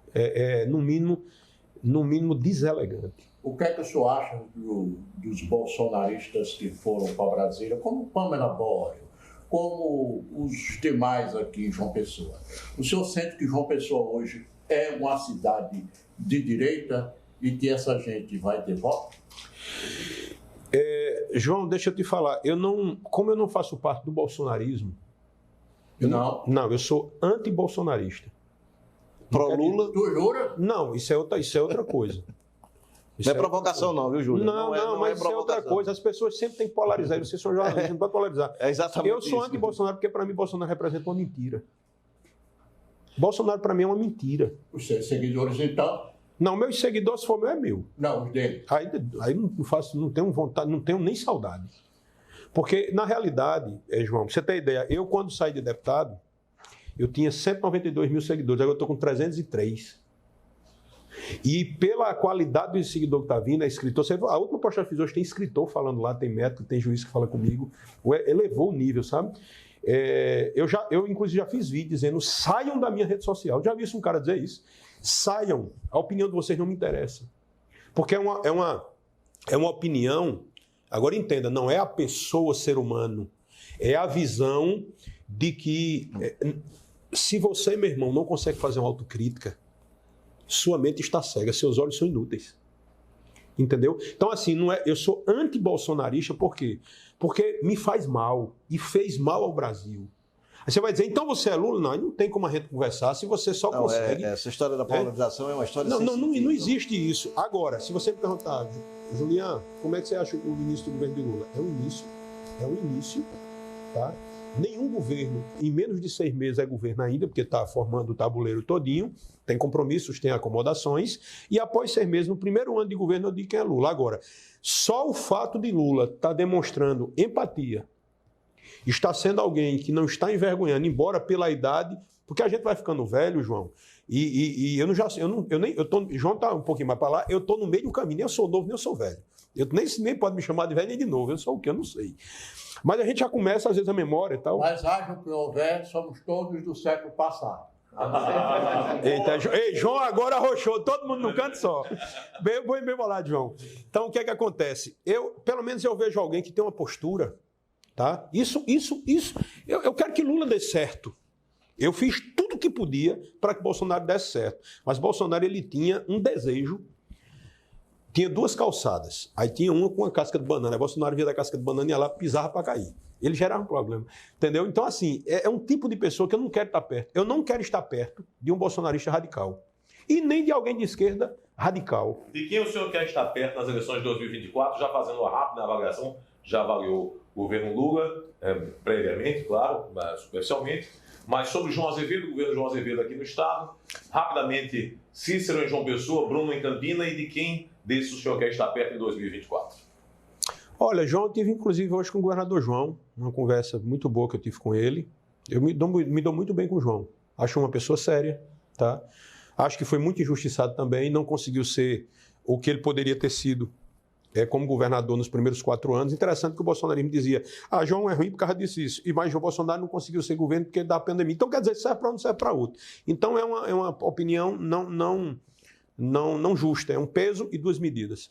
No mínimo, deselegante. O que é que o senhor acha dos bolsonaristas que foram para Brasília, como Pamela Bório, como os demais aqui em João Pessoa? O senhor sente que João Pessoa hoje é uma cidade de direita e que essa gente vai ter voto? João, deixa eu te falar. Como eu não faço parte do bolsonarismo, eu sou anti-bolsonarista. Pró-Lula? Tu jura? Não, isso é outra coisa. Não é provocação não, viu, Júlio? Não, mas isso é outra coisa. As pessoas sempre têm que polarizar. Vocês são jornalistas, não pode polarizar. É exatamente Eu sou anti-Bolsonaro porque, para mim, Bolsonaro representa uma mentira. Bolsonaro, para mim, é uma mentira. Os seus seguidores, então? Não, meus seguidores, se for meu, é meu. Não, os dele. Aí não tenho vontade, não tenho nem saudade. Porque, na realidade, João, pra você ter ideia, eu, quando saí de deputado, eu tinha 192 mil seguidores, agora eu estou com 303. E pela qualidade do seguidor que está vindo, é escritor. A última postagem que eu fiz hoje tem escritor falando lá, tem médico, tem juiz que fala comigo. Elevou o nível, sabe? Eu inclusive, já fiz vídeo dizendo: saiam da minha rede social. Já vi um cara dizer isso. Saiam. A opinião de vocês não me interessa. Porque é uma opinião. Agora entenda, não é a pessoa, ser humano. É a visão de que se você, meu irmão, não consegue fazer uma autocrítica, sua mente está cega, seus olhos são inúteis. Entendeu? Então, assim, eu sou anti-bolsonarista, por quê? Porque me faz mal e fez mal ao Brasil. Aí você vai dizer, então você é Lula? Não tem como a gente conversar se você só consegue... Essa história da polarização é uma história não existe isso. Agora, se você me perguntar, Julian, como é que você acha o início do governo de Lula? É um início, tá? Nenhum governo, em menos de 6 meses é governo ainda, porque está formando o tabuleiro todinho, tem compromissos, tem acomodações, e após 6 meses, no primeiro ano de governo, eu digo quem é Lula. Agora, só o fato de Lula estar demonstrando empatia, está sendo alguém que não está envergonhando, embora pela idade, porque a gente vai ficando velho, João, e eu não já João está um pouquinho mais para lá, eu estou no meio do caminho, nem eu sou novo, nem eu sou velho. Eu nem pode me chamar de velho nem de novo, eu sou o que? Eu não sei. Mas a gente já começa, às vezes, a memória e tal. Mas haja o que houver, somos todos do século passado. Ei, João agora arrochou, todo mundo no canto só. Bem bolado, João. Então, o que é que acontece? Pelo menos eu vejo alguém que tem uma postura, tá? Isso. Eu quero que Lula dê certo. Eu fiz tudo o que podia para que Bolsonaro desse certo. Mas Bolsonaro, ele tinha um desejo. Tinha 2 calçadas, aí tinha uma com a casca de banana, aí Bolsonaro via da casca de banana e ia lá, pisava para cair. Ele gerava um problema, entendeu? Então, assim, é um tipo de pessoa que eu não quero estar perto. Eu não quero estar perto de um bolsonarista radical. E nem de alguém de esquerda radical. De quem o senhor quer estar perto nas eleições de 2024, já fazendo uma rápida avaliação, já avaliou o governo Lula, previamente, claro, superficialmente, mas sobre João Azevedo, o governo João Azevedo aqui no estado, rapidamente, Cícero em João Pessoa, Bruno em Campina, e de quem desses o senhor quer estar perto em 2024? Olha, João, eu tive inclusive hoje com o governador João, uma conversa muito boa que eu tive com ele. Eu me dou muito bem com o João. Acho uma pessoa séria, tá? Acho que foi muito injustiçado também, não conseguiu ser o que ele poderia ter sido como governador nos primeiros 4 anos. Interessante que o bolsonarismo dizia, João é ruim por causa disso, e mais o Bolsonaro não conseguiu ser governo porque da pandemia. Então, quer dizer, serve para um, serve para outro. Então, é uma opinião não justa, é um peso e 2 medidas.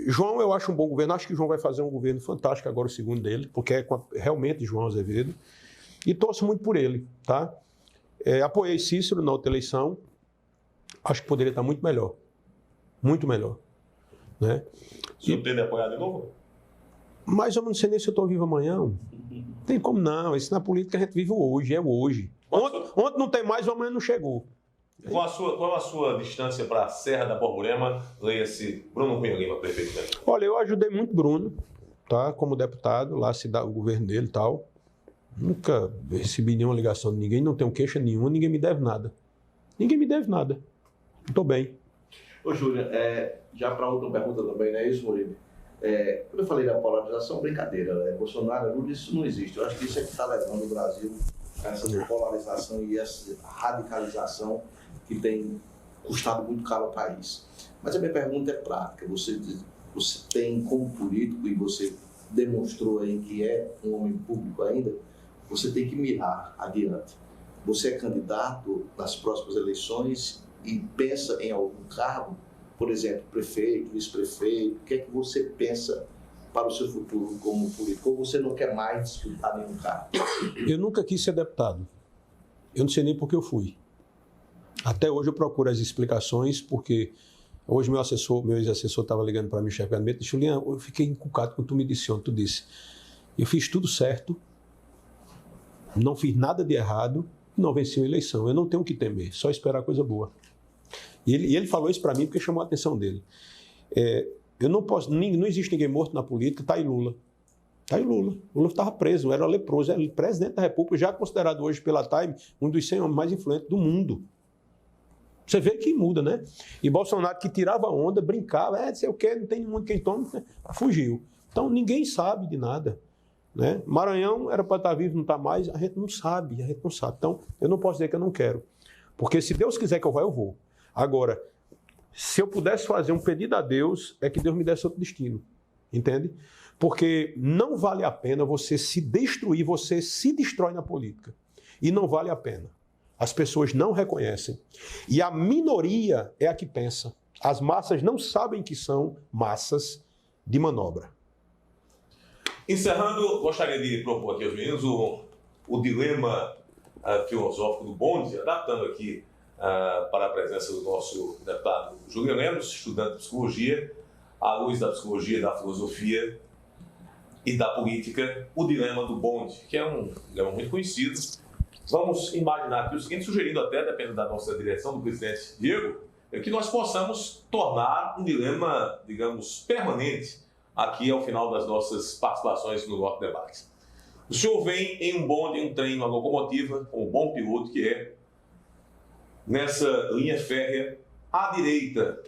João, eu acho um bom governo, acho que João vai fazer um governo fantástico agora, o segundo dele, porque é realmente João Azevedo, e torço muito por ele, tá? Apoiei Cícero na outra eleição, acho que poderia estar muito melhor, né? O senhor tende a apoiar de novo? Mas eu não sei nem se eu estou vivo amanhã, não tem como não, isso na política a gente vive o hoje, é o hoje. Ontem não tem mais, amanhã não chegou. Qual a sua distância para a Serra da Borborema? Leia-se Bruno Cunha Lima, prefeito. Olha, eu ajudei muito Bruno, tá? Como deputado, lá se dá o governo dele e tal. Nunca recebi nenhuma ligação de ninguém, não tenho queixa nenhuma, ninguém me deve nada. Estou bem. Ô, Júlia, já para outra pergunta também, não é isso, Murilo? Quando eu falei da polarização, brincadeira, né? Bolsonaro, Lula, isso não existe. Eu acho que isso é que está levando o Brasil a essa polarização e essa radicalização que tem custado muito caro ao país. Mas a minha pergunta é prática. Você tem como político, e você demonstrou aí que é um homem público ainda, você tem que mirar adiante. Você é candidato nas próximas eleições e pensa em algum cargo, por exemplo, prefeito, vice-prefeito, o que é que você pensa para o seu futuro como político? Ou você não quer mais disputar nenhum cargo? Eu nunca quis ser deputado. Eu não sei nem por que eu fui. Até hoje eu procuro as explicações, porque hoje meu ex-assessor estava ligando para mim, chefe de gabinete, e disse, Julian, eu fiquei encucado quando tu me disse ontem, tu disse, eu fiz tudo certo, não fiz nada de errado, não venci uma eleição. Eu não tenho o que temer, só esperar coisa boa. E ele falou isso para mim porque chamou a atenção dele. Eu não posso, não existe ninguém morto na política, tá aí Lula. Lula estava preso, era leproso, era presidente da República, já considerado hoje pela Time um dos 100 homens mais influentes do mundo. Você vê que muda, né? E Bolsonaro, que tirava onda, brincava, não sei o quê, não tem muito quem tome, né? Fugiu. Então ninguém sabe de nada, né? Maranhão era para estar vivo, não está mais, a gente não sabe. Então eu não posso dizer que eu não quero, porque se Deus quiser que eu vá, eu vou. Agora, se eu pudesse fazer um pedido a Deus, é que Deus me desse outro destino, entende? Porque não vale a pena você se destruir, você se destrói na política. E não vale a pena. As pessoas não reconhecem. E a minoria é a que pensa. As massas não sabem que são massas de manobra. Encerrando, gostaria de propor aqui aos meninos o dilema filosófico do bonde, adaptando aqui para a presença do nosso deputado Júlio Lemos, estudante de psicologia, à luz da psicologia e da filosofia. e da política, o dilema do bonde, que é um dilema muito conhecido. Vamos imaginar aqui o seguinte, sugerindo até, dependendo da nossa direção, do presidente Diego, que nós possamos tornar um dilema, digamos, permanente aqui ao final das nossas participações no Norte Debate. O senhor vem em um bonde, em um trem, uma locomotiva, com um bom piloto que é, nessa linha férrea, à direita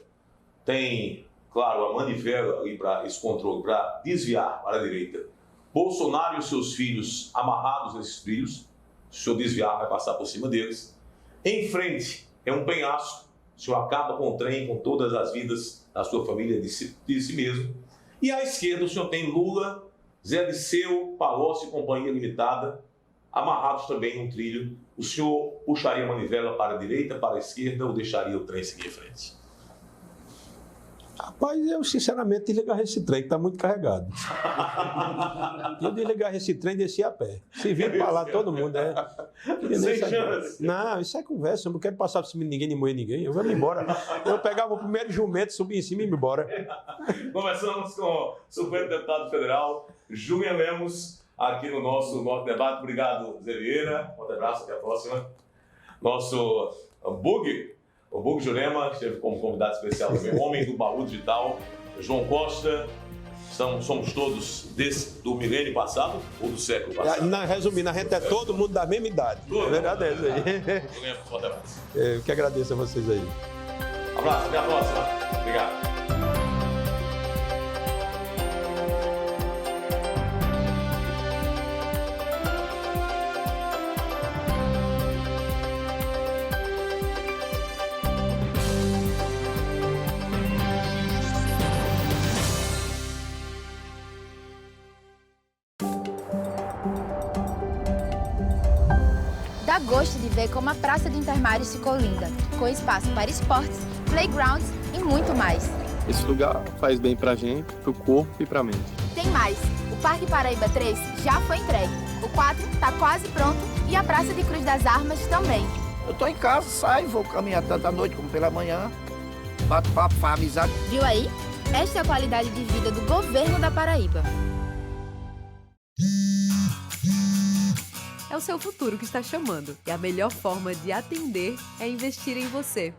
tem, claro, a manivela ali para esse controle, para desviar para a direita. Bolsonaro e os seus filhos amarrados nesses trilhos, se o senhor desviar, vai passar por cima deles. Em frente é um penhasco, o senhor acaba com o trem, com todas as vidas da sua família, de si mesmo. E à esquerda o senhor tem Lula, Zé Disseu, Palocci e Companhia Limitada, amarrados também num trilho. O senhor puxaria a manivela para a direita, para a esquerda ou deixaria o trem seguir em frente? Rapaz, eu sinceramente desligar esse trem, que está muito carregado. Eu desligar esse trem e descer a pé. Se vir para lá todo mundo, Sem chance. Não, isso é conversa, eu não quero passar por cima de ninguém, nem moer ninguém. Eu vou me embora. Eu pegava o primeiro jumento, subia em cima e ia embora. Conversamos com o Supremo Deputado Federal, Julian Lemos, aqui no nosso Norte Debate. Obrigado, Zé Vieira. Um abraço, até a próxima. Nosso o Bug Jurema, que esteve como convidado especial também, homem do baú digital, João Costa. Somos todos do milênio passado ou do século passado? Resumindo, a gente é todo mundo da mesma idade. A verdade é isso aí. Eu que agradeço a vocês aí. Abraço, até a próxima. Obrigado. Dá gosto de ver como a Praça de Intermares ficou linda, com espaço para esportes, playgrounds e muito mais. Esse lugar faz bem pra gente, pro corpo e pra mente. Tem mais, o Parque Paraíba 3 já foi entregue, o 4 tá quase pronto e a Praça de Cruz das Armas também. Eu tô em casa, saio, vou caminhar tanto à noite como pela manhã, bato papo, faz amizade. Viu aí? Esta é a qualidade de vida do governo da Paraíba. É o seu futuro que está chamando e a melhor forma de atender é investir em você.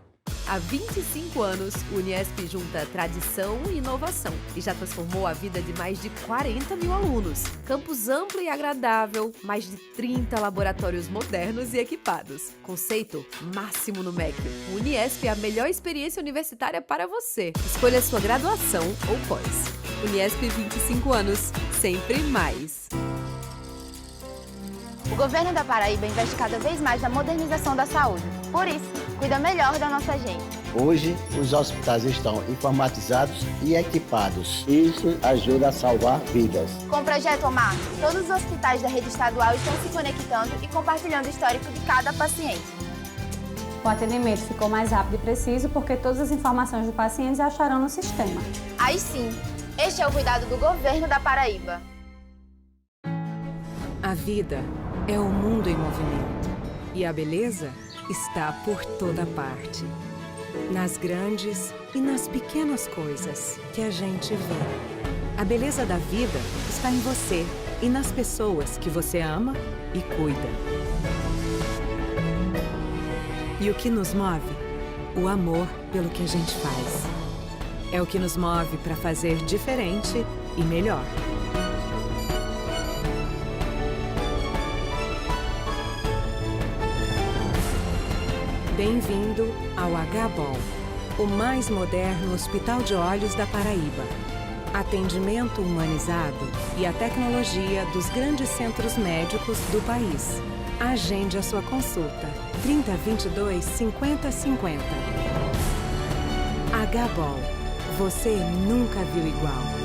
Há 25 anos, o Uniesp junta tradição e inovação e já transformou a vida de mais de 40 mil alunos. Campus amplo e agradável, mais de 30 laboratórios modernos e equipados. Conceito máximo no MEC. O Uniesp é a melhor experiência universitária para você. Escolha sua graduação ou pós. Uniesp 25 anos, sempre mais. O governo da Paraíba investe cada vez mais na modernização da saúde. Por isso, cuida melhor da nossa gente. Hoje, os hospitais estão informatizados e equipados. Isso ajuda a salvar vidas. Com o Projeto Omar, todos os hospitais da rede estadual estão se conectando e compartilhando o histórico de cada paciente. O atendimento ficou mais rápido e preciso porque todas as informações do paciente acharão no sistema. Aí sim, este é o cuidado do governo da Paraíba. A vida é o mundo em movimento e a beleza está por toda parte. Nas grandes e nas pequenas coisas que a gente vê. A beleza da vida está em você e nas pessoas que você ama e cuida. E o que nos move? O amor pelo que a gente faz. É o que nos move para fazer diferente e melhor. Bem-vindo ao HBOL, o mais moderno hospital de olhos da Paraíba. Atendimento humanizado e a tecnologia dos grandes centros médicos do país. Agende a sua consulta 3022 5050. HBOL, você nunca viu igual.